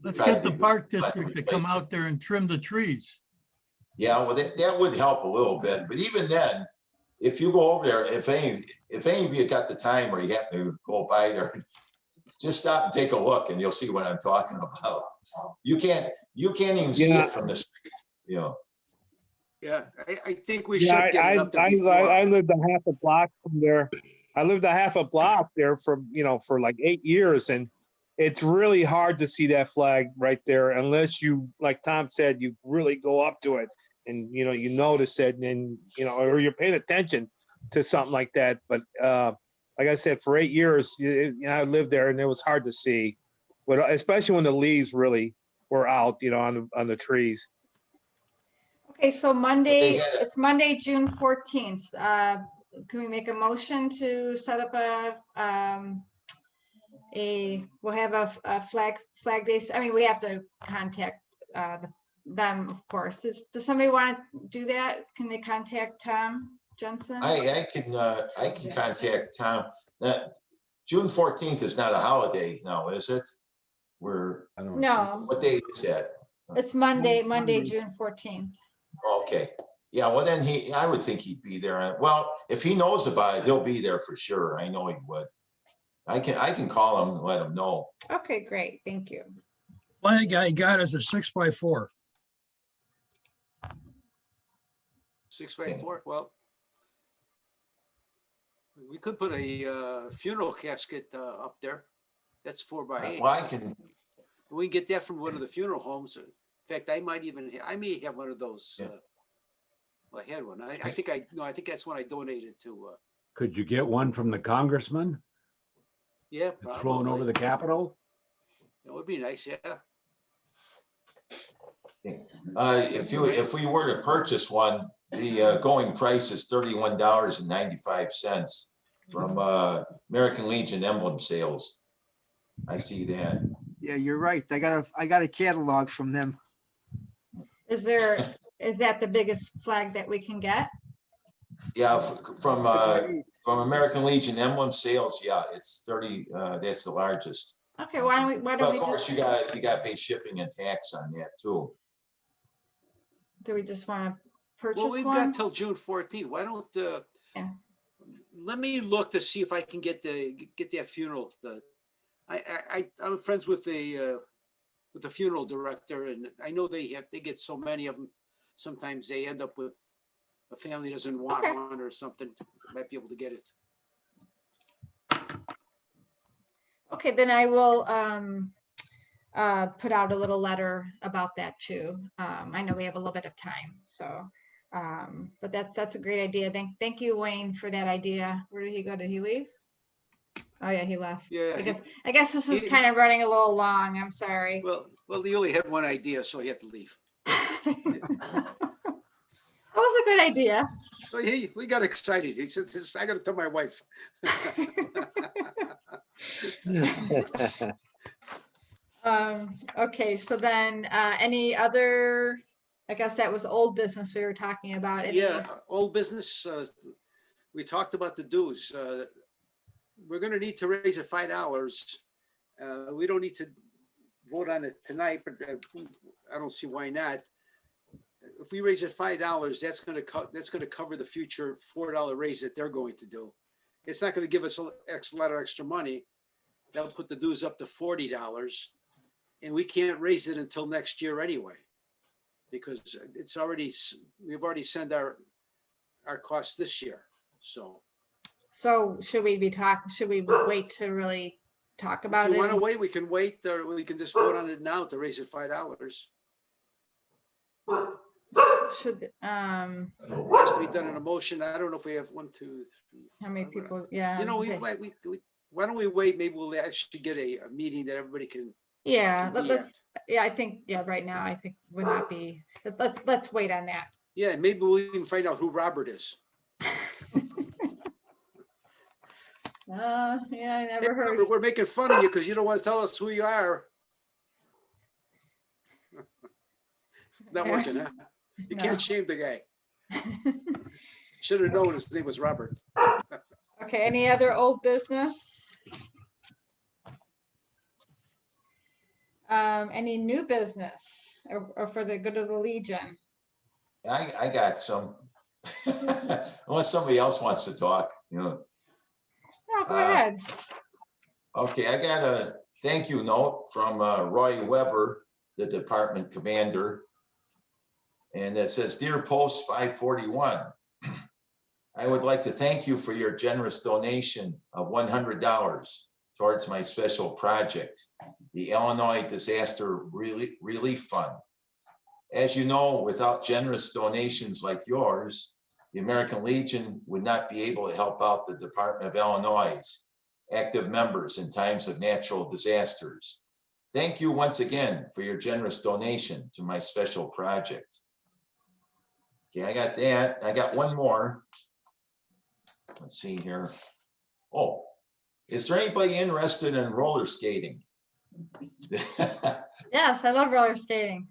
Let's try get the to park district to come replace it. out there and trim the trees. Yeah, well, that would help a little bit, but even then, if you go over there, if any of you got the time or you happen to go by there, just stop and take a look and you'll see what I'm talking about. You can't even see Yeah. it from the street, you know. Yeah, I think we Yeah, should get it up there I before. lived a half a block from there. I lived a half a block there for like 8 years, and it's really hard to see that flag right there unless you, like Tom said, you really go up to it and you notice it, and or you're paying attention to something like that. But like I said, for 8 years, I lived there, and it was hard to see, but especially when the leaves really were out, on the trees. Okay, so Monday, had it. it's Monday, June 14th. Can we make a motion to set up we'll have a flag day. I mean, we have to contact them, of course. Does somebody want to do that? Can they contact Tom Jensen? I can contact Tom. June 14th is not a holiday now, is it? I don't No, What day is that? it's Monday, Monday. June 14th. Okay. Yeah, well then I would think he'd be there. Well, if he knows about it, he'll be there for sure. I know he would. I can call him and let him know. Okay, great. Thank you. Flag I got is a 6x4. 6x4, well. We could put a funeral casket up there. That's 4x8. Well, I can, We can get that from one of the funeral homes. In fact, I may have one of those. Yeah. I had one. I think that's one I donated to. Could you get one from the congressman Yeah, flown over probably. the Capitol? That would be nice, yeah. if we were to purchase one, the going price is $31.95 from American Legion emblem sales. I see that. Yeah, you're right. I got a catalog from them. Is that the biggest flag that we can get? Yeah, from American Legion emblem sales, yeah, it's 30. That's the largest. Okay, why don't But we of course, just, you got to pay shipping and tax on that too. do we just want to purchase Well, we've one? got till June 14th. Why don't, Yeah. let me look to see if I can get that funeral. I'm friends with the funeral director, and I know they get so many of them. Sometimes they end up with a family doesn't want Okay. one or something. Might be able to get it. Okay, then I will put out a little letter about that too. I know we have a little bit of time, so, but that's a great idea. Thank you, Wayne, for that idea. Where did he go? Did he leave? Oh, yeah, he left. Yeah. I guess this is he- kind of running a little long. I'm sorry. Well, he only had one idea, so he had to leave. That was a good idea. So we got excited. He said, I got to tell my wife. Okay, so then, any other, I guess that was old business we were talking about. Yeah, old business. We talked about the dues. We're going to need to raise it $5. We don't need to vote on it tonight, but I don't see why not. If we raise it $5, that's going to cover the future $4 raise that they're going to do. It's not going to give us a lot of extra money. That'll put the dues up to $40, and we can't raise it until next year anyway, because we've already sent our costs this year. So should we wait to really talk about if it? you want to wait, we can wait, or we can just vote on it now to raise it $5. Should, It has to be done in a motion. I don't know if we have 1, 2, 3. how many people? Yeah. You know, okay. why don't we wait? Maybe we'll actually get a meeting that everybody can. Yeah, be let's, at. yeah, I think, yeah, right now, I think would not be, let's wait on that. Yeah, maybe we'll even find out who Robert is. Yeah, I never heard. Robert, we're making fun of you because you don't want to tell us who you are. Not working, huh? You No. can't shame the guy. Should have known his name was Robert. Okay, any other old business? Any new business or for the good of the Legion? I got some. Unless somebody else wants to talk, No, go ahead. Okay, I got a thank you note from Roy Weber, the department commander. And it says, Dear Post 541, I would like to thank you for your generous donation of $100 towards my special project, the Illinois Disaster Relief Fund. As you know, without generous donations like yours, the American Legion would not be able to help out the Department of Illinois' active members in times of natural disasters. Thank you once again for your generous donation to my special project. Okay, I got that. I got one more. Let's see here. Oh, is there anybody interested in roller skating? Yes, I love roller skating.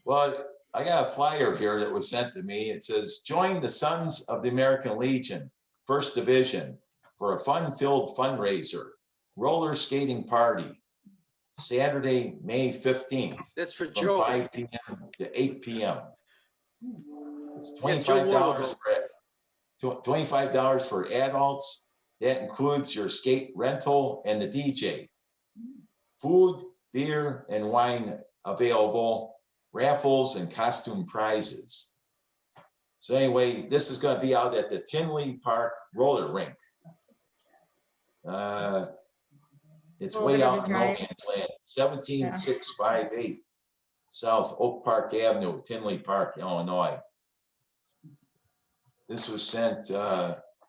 Well, I got a flyer here that was sent to me. It says, join the Sons of the American Legion, First Division, for a fun-filled fundraiser, roller skating party, Saturday, May 15th. That's for From Joe. 5 p.m. to 8 p.m. It's Yeah, Joe Moore will $25 $25 for adults. That includes your skate rental and the DJ. Food, beer, and wine available, raffles and costume prizes. So anyway, this is going to be out at the Finnelly Park roller rink. It's Little way bit of a out in no drive. man's land, 17658 South Oak Park Avenue, Finnelly Park, Illinois. This was sent,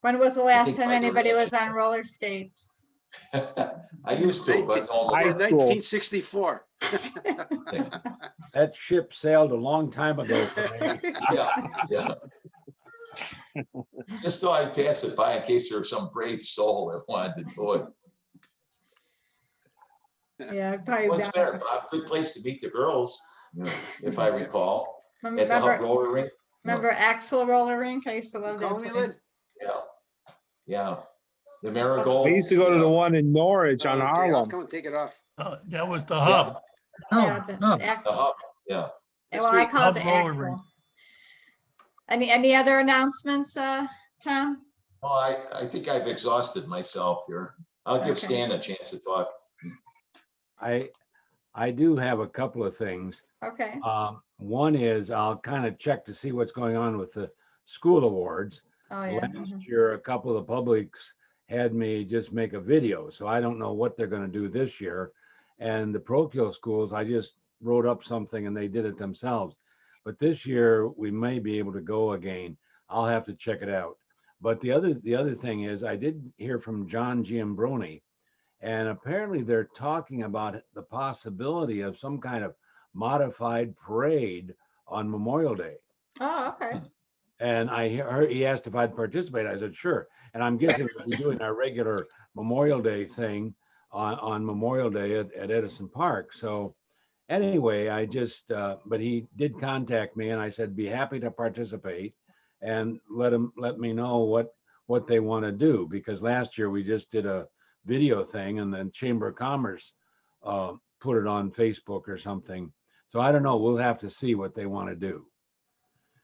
When was the last think time by anybody was direction. on roller skates? I used to, but no, High longer. school. 1964. That ship sailed a long time ago for me. Yeah. Just thought I'd pass it by in case there was some brave soul that wanted to do it. Yeah, probably. What's better, Bob? Good place to meet the girls, you know, if I recall, at the Hub Remember, roller rink. remember Axel roller rink? I used to love Call me that Lynn. place. Yeah. The marigold. I used to go to the one in Norwich on Okay, I'll Harlem. come and take it off. That was the Yeah, hub. Yeah, Oh, the oh, the Axel. Hub, yeah. Well, I call it the Hub roller rink. Axel. Any other announcements, Tom? Well, I think I've exhausted myself here. I'll give Okay. Stan a chance to talk. I do have a couple of things. Okay. One is I'll kind of check to see what's going on with the school awards. Oh, yeah. Last year, a couple of the publics had me just make a video, so I don't know what they're going to do this year. And the parochial schools, I just wrote up something and they did it themselves. But this year, we may be able to go again. I'll have to check it out. But the other thing is, I did hear from John Giambroni, and apparently they're talking about the possibility of some kind of modified parade on Memorial Day. Oh, okay. And heard he asked if I'd participate. I said, sure. And I'm guessing we're doing our regular Memorial Day thing on Memorial Day at Edison Park. So anyway, I just, but he did contact me and I said, be happy to participate and let me know what they want to do. Because last year we just did a video thing and then Chamber of Commerce put it on Facebook or something. So I don't know. We'll have to see what they want to do.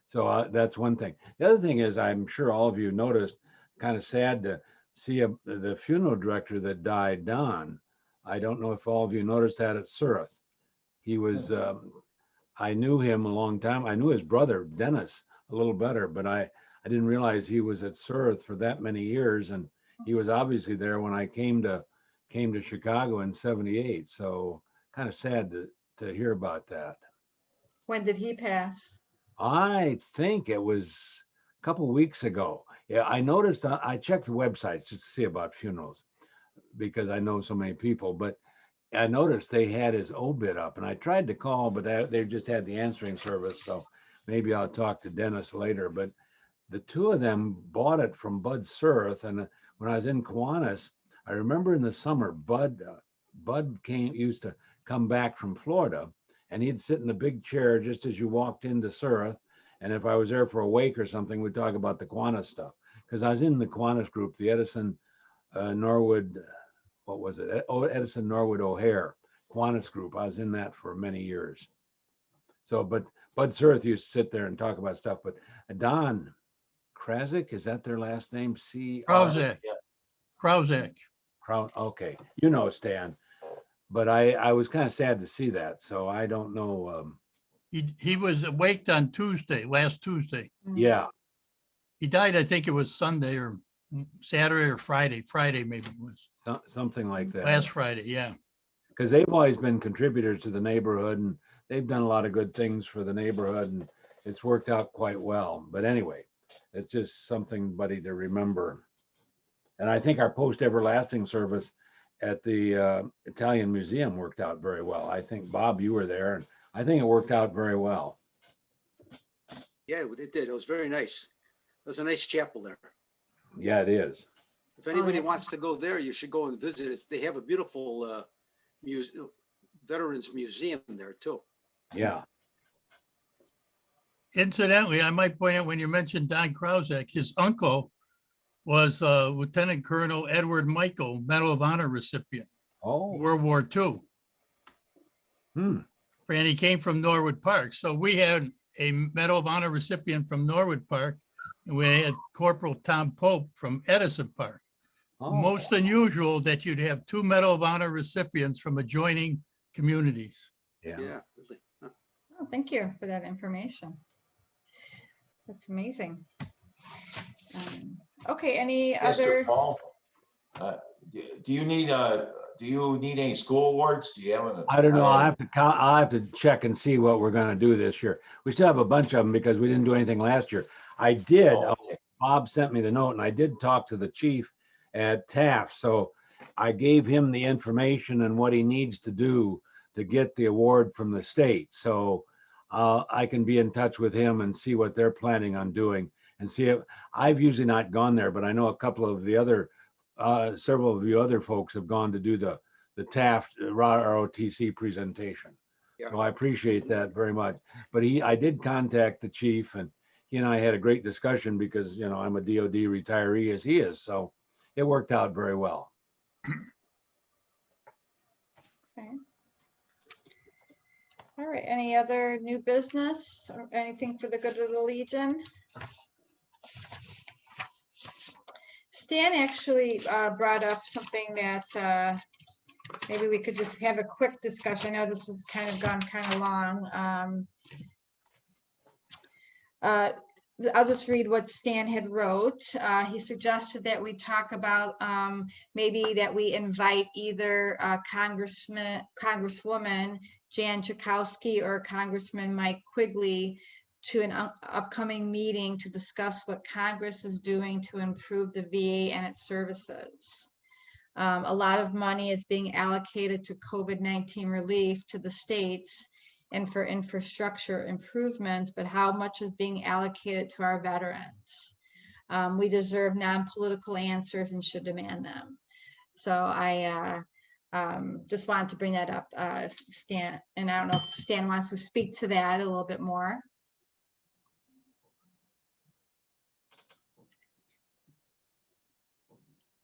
So that's one thing. The other thing is, I'm sure all of you noticed, kind of sad to see the funeral director that died, Don. I don't know if all of you noticed that at Surrey. He was, I knew him a long time. I knew his brother, Dennis, a little better, but I didn't realize he was at Surrey for that many years. And he was obviously there when I came to Chicago in '78. So kind of sad to hear about that. When did he pass? I think it was a couple of weeks ago. Yeah, I noticed, I checked the websites just to see about funerals because I know so many people, but I noticed they had his obit up and I tried to call, but they just had the answering service. So maybe I'll talk to Dennis later, but the two of them bought it from Bud Surth. And when I was in Kiwanis, I remember in the summer, Bud used to come back from Florida. And he'd sit in the big chair just as you walked into Surrey. And if I was there for a wake or something, we'd talk about the Kiwanis stuff. Because I was in the Kiwanis group, the Edison Norwood, what was it? Edison Norwood O'Hare Kiwanis group. I was in that for many years. So, but Bud Surth used to sit there and talk about stuff. But Don Krazik, is that their last name? Krauzak. Krauzak. Okay, you know, Stan. But I was kind of sad to see that. So I don't know. He was waked on last Tuesday. Yeah. He died, I think it was Sunday or Saturday or Friday maybe it was. Something like that. Last Friday, yeah. Because they've always been contributors to the neighborhood and they've done a lot of good things for the neighborhood and it's worked out quite well. But anyway, it's just somebody to remember. And I think our post everlasting service at the Italian Museum worked out very well. I think, Bob, you were there, and I think it worked out very well. Yeah, it did. It was very nice. There's a nice chapel there. Yeah, it is. If anybody wants to go there, you should go and visit it. They have a beautiful Veterans Museum there too. Yeah. Incidentally, I might point out when you mentioned Don Krauzak, his uncle was Lieutenant Colonel Edward Michael, Medal of Honor recipient. Oh. World War II. And he came from Norwood Park. So we had a Medal of Honor recipient from Norwood Park, and we had Corporal Tom Pope from Edison Park. Oh. Most unusual that you'd have two Medal of Honor recipients from adjoining communities. Yeah. Really. Huh. Oh, thank you for that information. That's amazing. Okay, any Pastor other? Paul, do you need any school awards? Do you have? I don't know. I'll have to check and see what we're going to do this year. We still have a bunch of them because we didn't do anything last year. I did. Okay. Bob sent me the note, and I did talk to the chief at Taft. So I gave him the information and what he needs to do to get the award from the state. So I can be in touch with him and see what they're planning on doing. And see if I've usually not gone there, but I know a couple of the other, several of you other folks have gone to do the Taft ROTC presentation. Yeah. So I appreciate that very much. But I did contact the chief and he and I had a great discussion because, you know, I'm a DOD retiree as he is. So it worked out very well. Okay. All right, any other new business or anything for the good of the Legion? Stan actually brought up something that maybe we could just have a quick discussion. I know this has kind of gone kind of long. I'll just read what Stan had wrote. He suggested that we talk about maybe that we invite either Congresswoman Jan Chakowski or Congressman Mike Quigley to an upcoming meeting to discuss what Congress is doing to improve the VA and its services. A lot of money is being allocated to COVID-19 relief to the states and for infrastructure improvements, but how much is being allocated to our veterans? We deserve non-political answers and should demand them. So I just wanted to bring that up, Stan, and I don't know if Stan wants to speak to that a little bit more.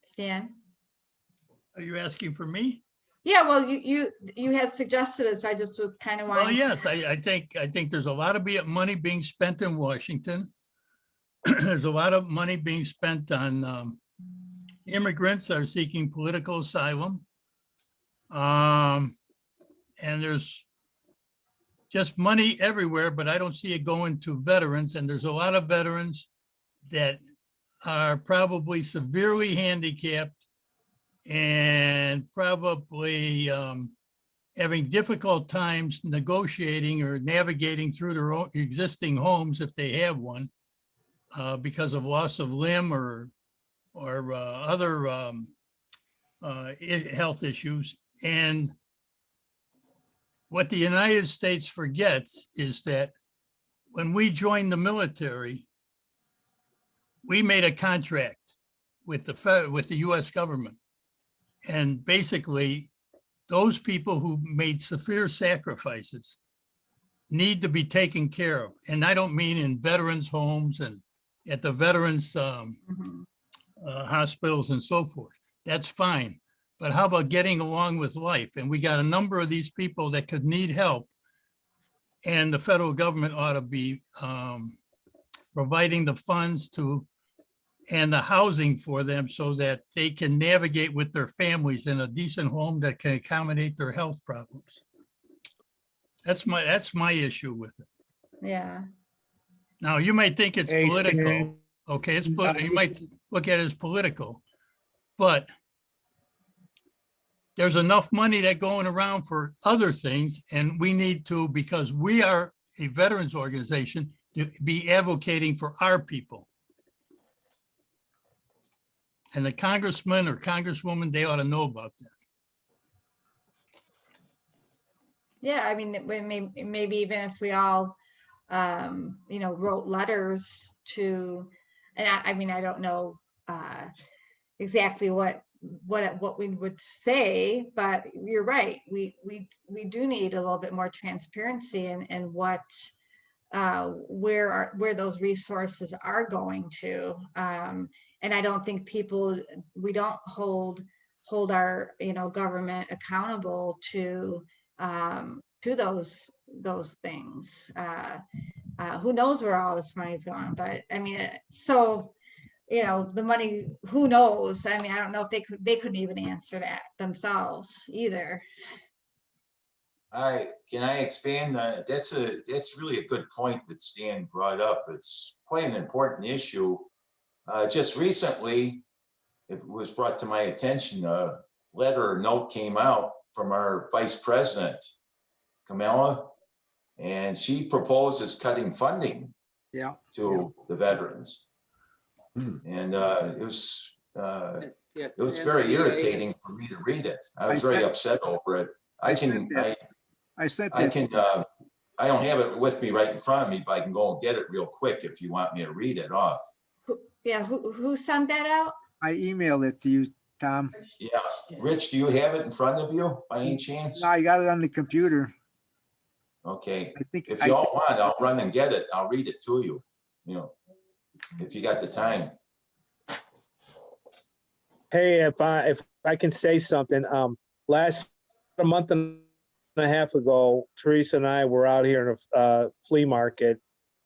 Stan? Are you asking for me? Yeah, well, you had suggested it, so I just was kind of Well, wanting. yes, I think there's a lot of money being spent in Washington. There's a lot of money being spent on immigrants that are seeking political asylum. And there's just money everywhere, but I don't see it going to veterans. And there's a lot of veterans that are probably severely handicapped and probably having difficult times negotiating or navigating through their own existing homes if they have one, because of loss of limb or other health issues. And what the United States forgets is that when we joined the military, we made a contract with the US government. And basically, those people who made severe sacrifices need to be taken care of. And I don't mean in veterans' homes and at the veterans' hospitals and so forth. That's fine. But how about getting along with life? And we got a number of these people that could need help. And the federal government ought to be providing the funds to and the housing for them so that they can navigate with their families in a decent home that can accommodate their health problems. That's my issue with it. Yeah. Now, you might think it's Hey, political. Stan. Okay, you might look at it as political, but there's enough money that going around for other things, and we need to, because we are a veterans organization, to be advocating for our people. And the congressman or congresswoman, they ought to know about that. Yeah, I mean, maybe even if we all, wrote letters to, and I mean, I don't know exactly what we would say, but you're right. We do need a little bit more transparency in what where those resources are going to. And I don't think we don't hold our, government accountable to those things. Who knows where all this money is going, but I mean, so, the money, who knows? I mean, I don't know if they couldn't even answer that themselves either. Can I expand? That's really a good point that Stan brought up. It's quite an important issue. Just recently, it was brought to my attention, a letter or note came out from our vice president, Kamala, and she proposes cutting funding to the veterans. And it was very irritating for me to read it. I was very upset over it. I don't have it with me right in front of me, but I can go and get it real quick if you want me to read it off. Yeah, who sent that out? I emailed it to you, Tom. Yeah, Rich, do you have it in front of you by any chance? No, I got it on the computer. Okay, I think if y'all want, I'll run and get it. I'll read it to you, if you got the time. Hey, if I can say something, last a month and a half ago, Teresa and I were out here in a flea market,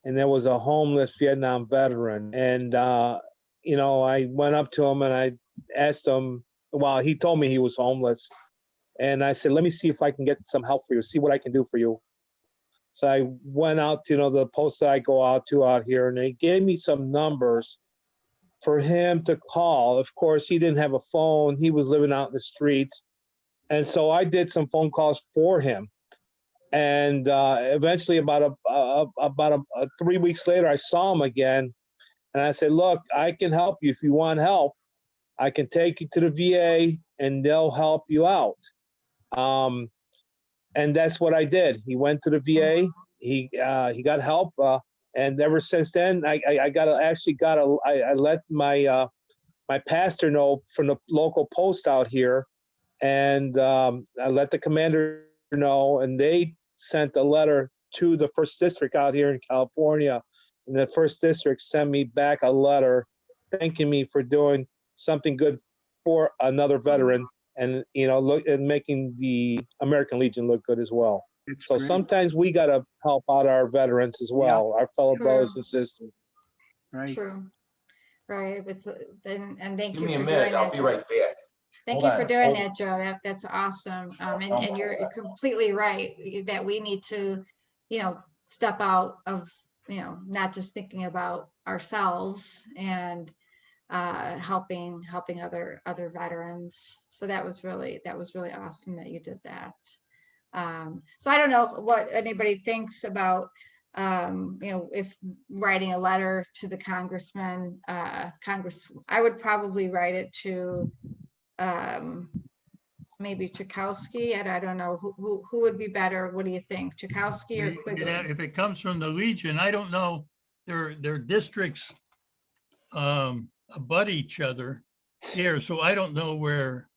and there was a homeless Vietnam veteran. And, I went up to him and I asked him, well, he told me he was homeless. And I said, let me see if I can get some help for you, see what I can do for you. So I went out to, the post that I go out to out here, and they gave me some numbers for him to call. Of course, he didn't have a phone. He was living out in the streets. And so I did some phone calls for him. And eventually, about 3 weeks later, I saw him again, and I said, "Look, I can help you if you want help. I can take you to the VA, and they'll help you out." And that's what I did. He went to the VA. He got help, and ever since then, I let my my pastor know from the local post out here, and I let the commander know, and they sent a letter to the first district out here in California, and the first district sent me back a letter thanking me for doing something good for another veteran, and look and making the American Legion look good as well. It's So great. sometimes we got to help out our veterans as well, our fellow True. brothers and sisters. Right. True. Right. It's, and thank Give you me a for minute, doing I'll that. be Joe. right back. Thank Hold you on, for doing hold that, Joe. That's awesome. And you're completely right that we need to, step out of, not just thinking about ourselves and helping other veterans. So that was really awesome that you did that. So I don't know what anybody thinks about if writing a letter to the congressman, I would probably write it to maybe Chakowski, and I don't know who would be better. What do you think, Chakowski or Quigley? If it comes from the Legion, I don't know, their districts abut each other here, so I don't know where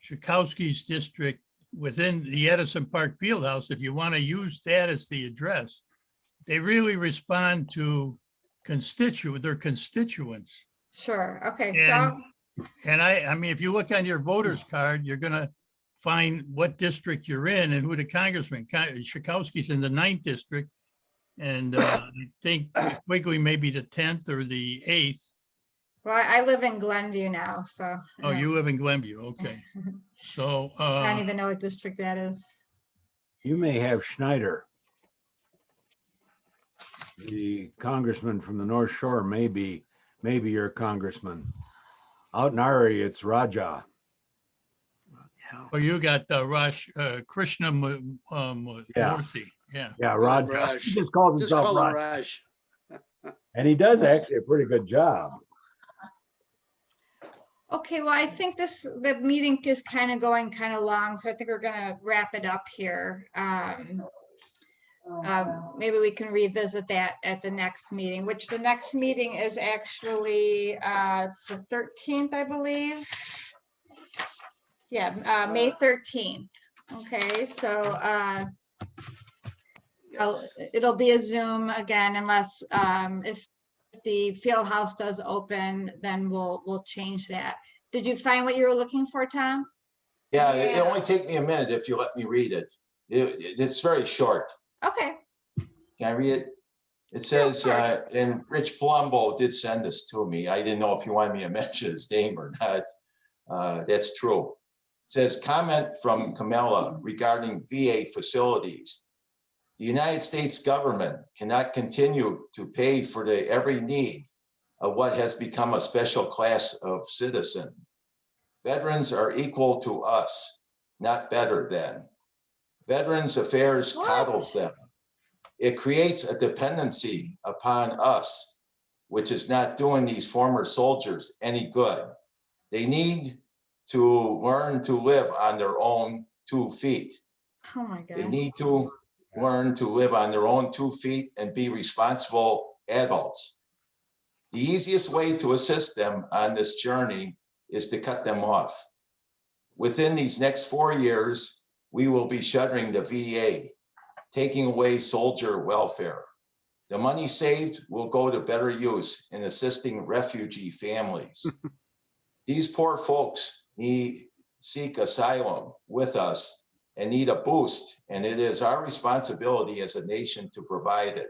Chakowski's district within the Edison Park Fieldhouse, if you want to use that as the address, they really respond to their constituents. Sure. Okay. And I mean, if you look on your voter's card, you're gonna find what district you're in and who the congressman. Chakowski's in the 9th district, and I think Quigley may be the 10th or the 8th. Well, I live in Glenview now, so. Oh, you live in Glenview, okay. So I don't even know what district that is. You may have Schneider. The congressman from the North Shore may be your congressman. Out in our area, it's Raja. Oh, you got Krishna Yeah. Murthy, yeah. Yeah, Raj. Raja. He just calls Just himself call him Raj. Raj. And he does actually a pretty good job. Okay, well, I think the meeting is kind of going kind of long, so I think we're gonna wrap it up here. Maybe we can revisit that at the next meeting, which the next meeting is actually the 13th, I believe. Yeah, May 13th. Okay, so it'll be a Zoom again, unless if the field house does open, then we'll change that. Did you find what you were looking for, Tom? Yeah, it'll only take me a minute if you let me read it. It's very short. Okay. Can I read it? It says, and Rich Palumbo did send this to me. I didn't know if you wanted me to mention his name or not. That's true. It says, comment from Camilla regarding VA facilities. The United States government cannot continue to pay for the every need of what has become a special class of citizen. Veterans are equal to us, not better than. Veterans Affairs coddles them. It creates a dependency upon us, which is not doing these former soldiers any good. They need to learn to live on their own 2 feet. Oh my God. They need to learn to live on their own 2 feet and be responsible adults. The easiest way to assist them on this journey is to cut them off. Within these next 4 years, we will be shuttering the VA, taking away soldier welfare. The money saved will go to better use in assisting refugee families. These poor folks seek asylum with us and need a boost, and it is our responsibility as a nation to provide it.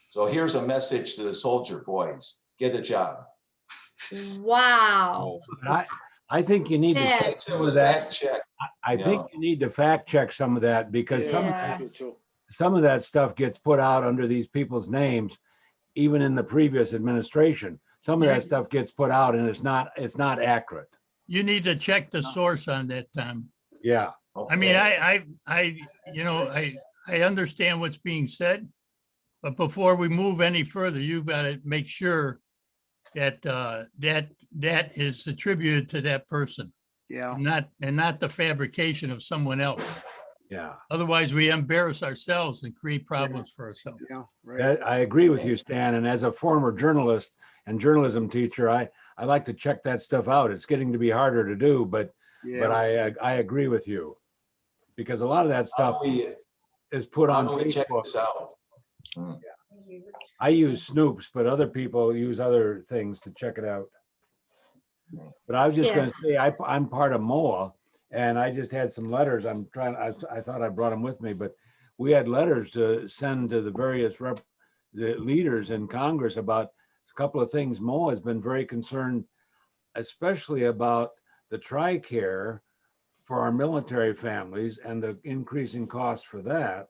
So here's a message to the soldier boys: get a job. Wow. I think you need to Yeah. check some of that. Fact check. I think you need to fact check some of that, because Yeah. some of that stuff gets put out under these people's names, even in the previous administration. Some of that stuff gets put out and it's not accurate. You need to check the source on that, Tom. Yeah. I mean, Okay. I understand what's being said, but before we move any further, you've got to make sure that, that is attributed to that person Yeah, and not the fabrication of someone else. Yeah, Otherwise, we embarrass ourselves and create problems for ourselves. yeah, right. I agree with you, Stan. And as a former journalist and journalism teacher, I like to check that stuff out. It's getting to be harder to do, but Yeah, I agree with you. Because a lot of that How stuff do we, is put how on do we check Facebook. this out? I use Snoops, but other people use other things to check it out. But I was just Yeah. gonna say, I'm part of MOA, and I just had some letters. I thought I brought them with me, but we had letters to send to the various the leaders in Congress about a couple of things. MOA has been very concerned, especially about the TRICARE for our military families and the increasing cost for that.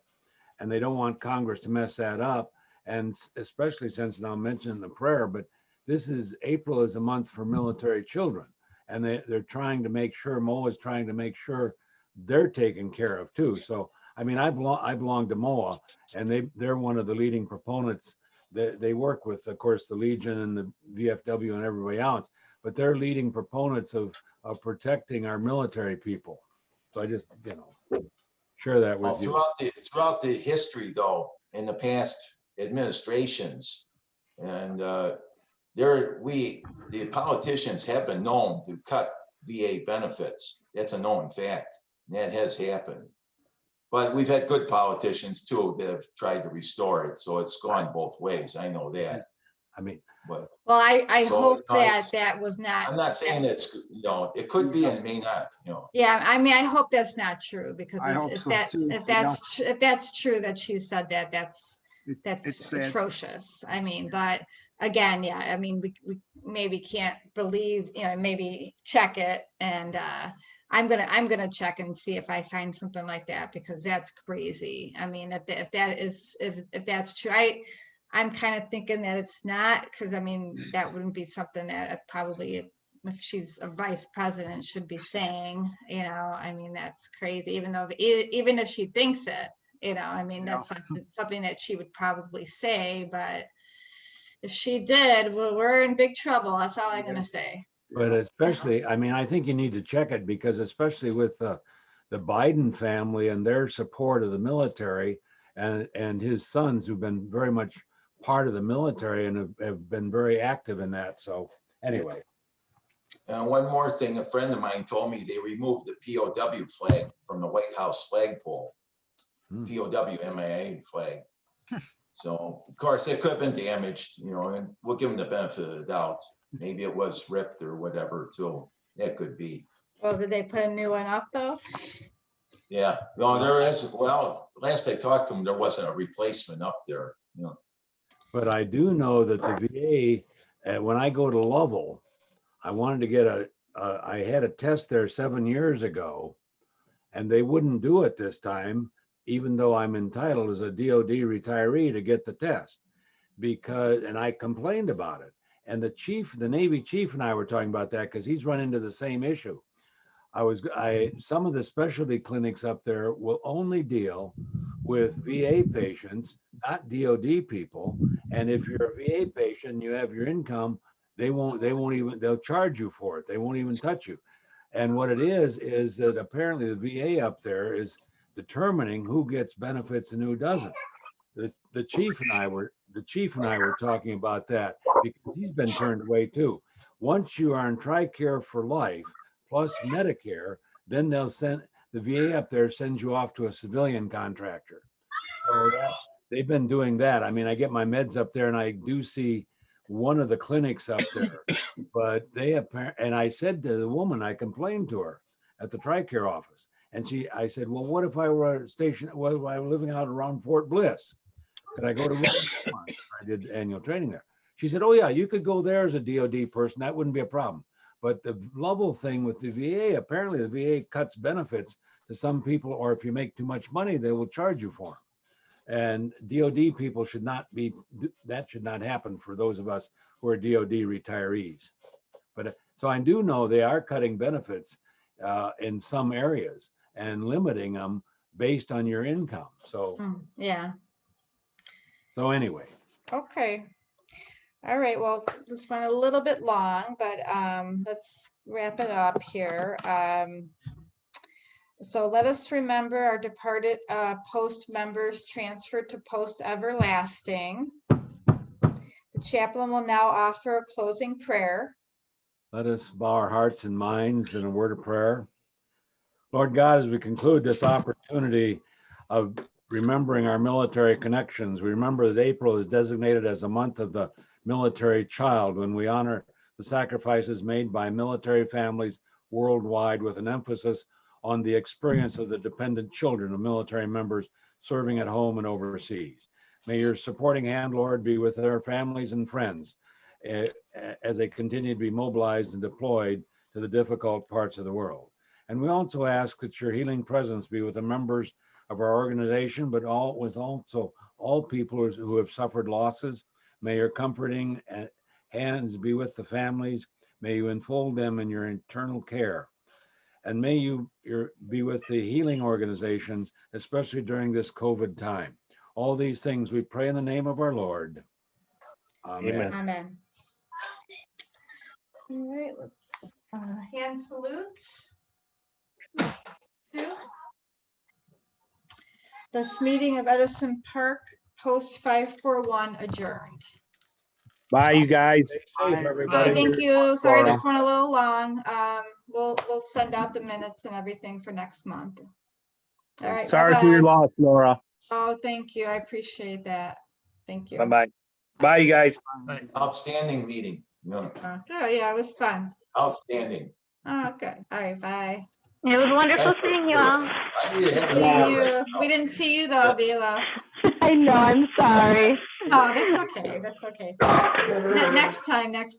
And they don't want Congress to mess that up. And especially since now mentioning the prayer, but April is a month for military children. And they're trying to make sure, MOA is trying to make sure they're taken care of too. So, I mean, I belong to MOA, and they're one of the leading proponents. They work with, of course, the Legion and the VFW and everybody else, but they're leading proponents of protecting our military people. So I just, share that Well, with you. throughout the history though, in the past administrations, and the politicians have been known to cut VA benefits. That's a known fact. And that has happened. But we've had good politicians too that have tried to restore it. So it's gone both ways. I know that. I mean, But Well, I So, hope no, that it's- that was not. I'm not saying it's, it could be and may not, Yeah, I mean, I hope that's not true, because I hope so too, if that's true that she said that, that's it's sad. atrocious. I mean, but again, yeah, I mean, we maybe can't believe, maybe check it, and I'm gonna check and see if I find something like that, because that's crazy. I mean, if that's true, I'm kind of thinking that it's not, because I mean, that wouldn't be something that probably, if she's a vice president, should be saying, I mean, that's crazy, even if she thinks it, I mean, that's something that she would probably say, but if she did, well, we're in big trouble. That's all I'm gonna say. but especially, I mean, I think you need to check it, because especially with the Biden family and their support of the military, and his sons, who've been very much part of the military and have been very active in that. So anyway. And one more thing, a friend of mine told me they removed the POW flag from the White House flagpole. POW MIA flag. So of course it could have been damaged, and we'll give them the benefit of the doubt. Maybe it was ripped or whatever too. That could be. Well, did they put a new one up though? Yeah, no, there is. Well, last I talked to him, there wasn't a replacement up there. But I do know that the VA, when I go to Lovell, I wanted to get I had a test there 7 years ago, and they wouldn't do it this time, even though I'm entitled as a DOD retiree to get the test, and I complained about it. And the Navy chief and I were talking about that, because he's run into the same issue. Some of the specialty clinics up there will only deal with VA patients, not DOD people. And if you're a VA patient, you have your income, they'll charge you for it. They won't even touch you. And what it is that apparently the VA up there is determining who gets benefits and who doesn't. The chief and I were talking about that, because he's been turned away too. Once you are on TRICARE for life plus Medicare, then they'll send the VA up there, sends you off to a civilian contractor. So they've been doing that. I mean, I get my meds up there, and I do see one of the clinics up there, but and I said to the woman, I complained to her at the TRICARE office, and I said, well, what if I were living out around Fort Bliss? Could I go to I did annual training there. She said, oh yeah, you could go there as a DOD person. That wouldn't be a problem. But the Lovell thing with the VA, apparently the VA cuts benefits to some people, or if you make too much money, they will charge you for them. And DOD people that should not happen for those of us who are DOD retirees. But so I do know they are cutting benefits in some areas and limiting them based on your income. So, Yeah, anyway, okay. All right, well, this went a little bit long, but let's wrap it up here. So let us remember our departed post members transferred to post everlasting. The chaplain will now offer a closing prayer. let us bow our hearts and minds in a word of prayer. Lord God, as we conclude this opportunity of remembering our military connections, we remember that April is designated as a month of the military child, when we honor the sacrifices made by military families worldwide, with an emphasis on the experience of the dependent children of military members serving at home and overseas. May your supporting hand, Lord, be with their families and friends as they continue to be mobilized and deployed to the difficult parts of the world. And we also ask that your healing presence be with the members of our organization, but also all people who have suffered losses. May your comforting hands be with the families. May you enfold them in your eternal care. And may you be with the healing organizations, especially during this COVID time. All these things we pray in the name of our Lord. Amen. Amen. All right, let's hand salute. This meeting of Edison Park, post 541 adjourned. Bye, you guys. Safe, everybody. Thank you. Sorry, this went a little long. We'll send out the minutes and everything for next month. All right. Sorry for your bye-bye. loss, Laura. Oh, thank you. I appreciate that. Thank you. Bye-bye. Bye, you guys. Outstanding meeting. Yeah, Oh, yeah, it was fun. outstanding. Oh, okay. All right. Bye. It was wonderful seeing you all. I need to have See a- you. We didn't see you though, Vila. I know, I'm sorry. Oh, that's okay. That's okay. Next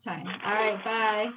time. All right. Bye.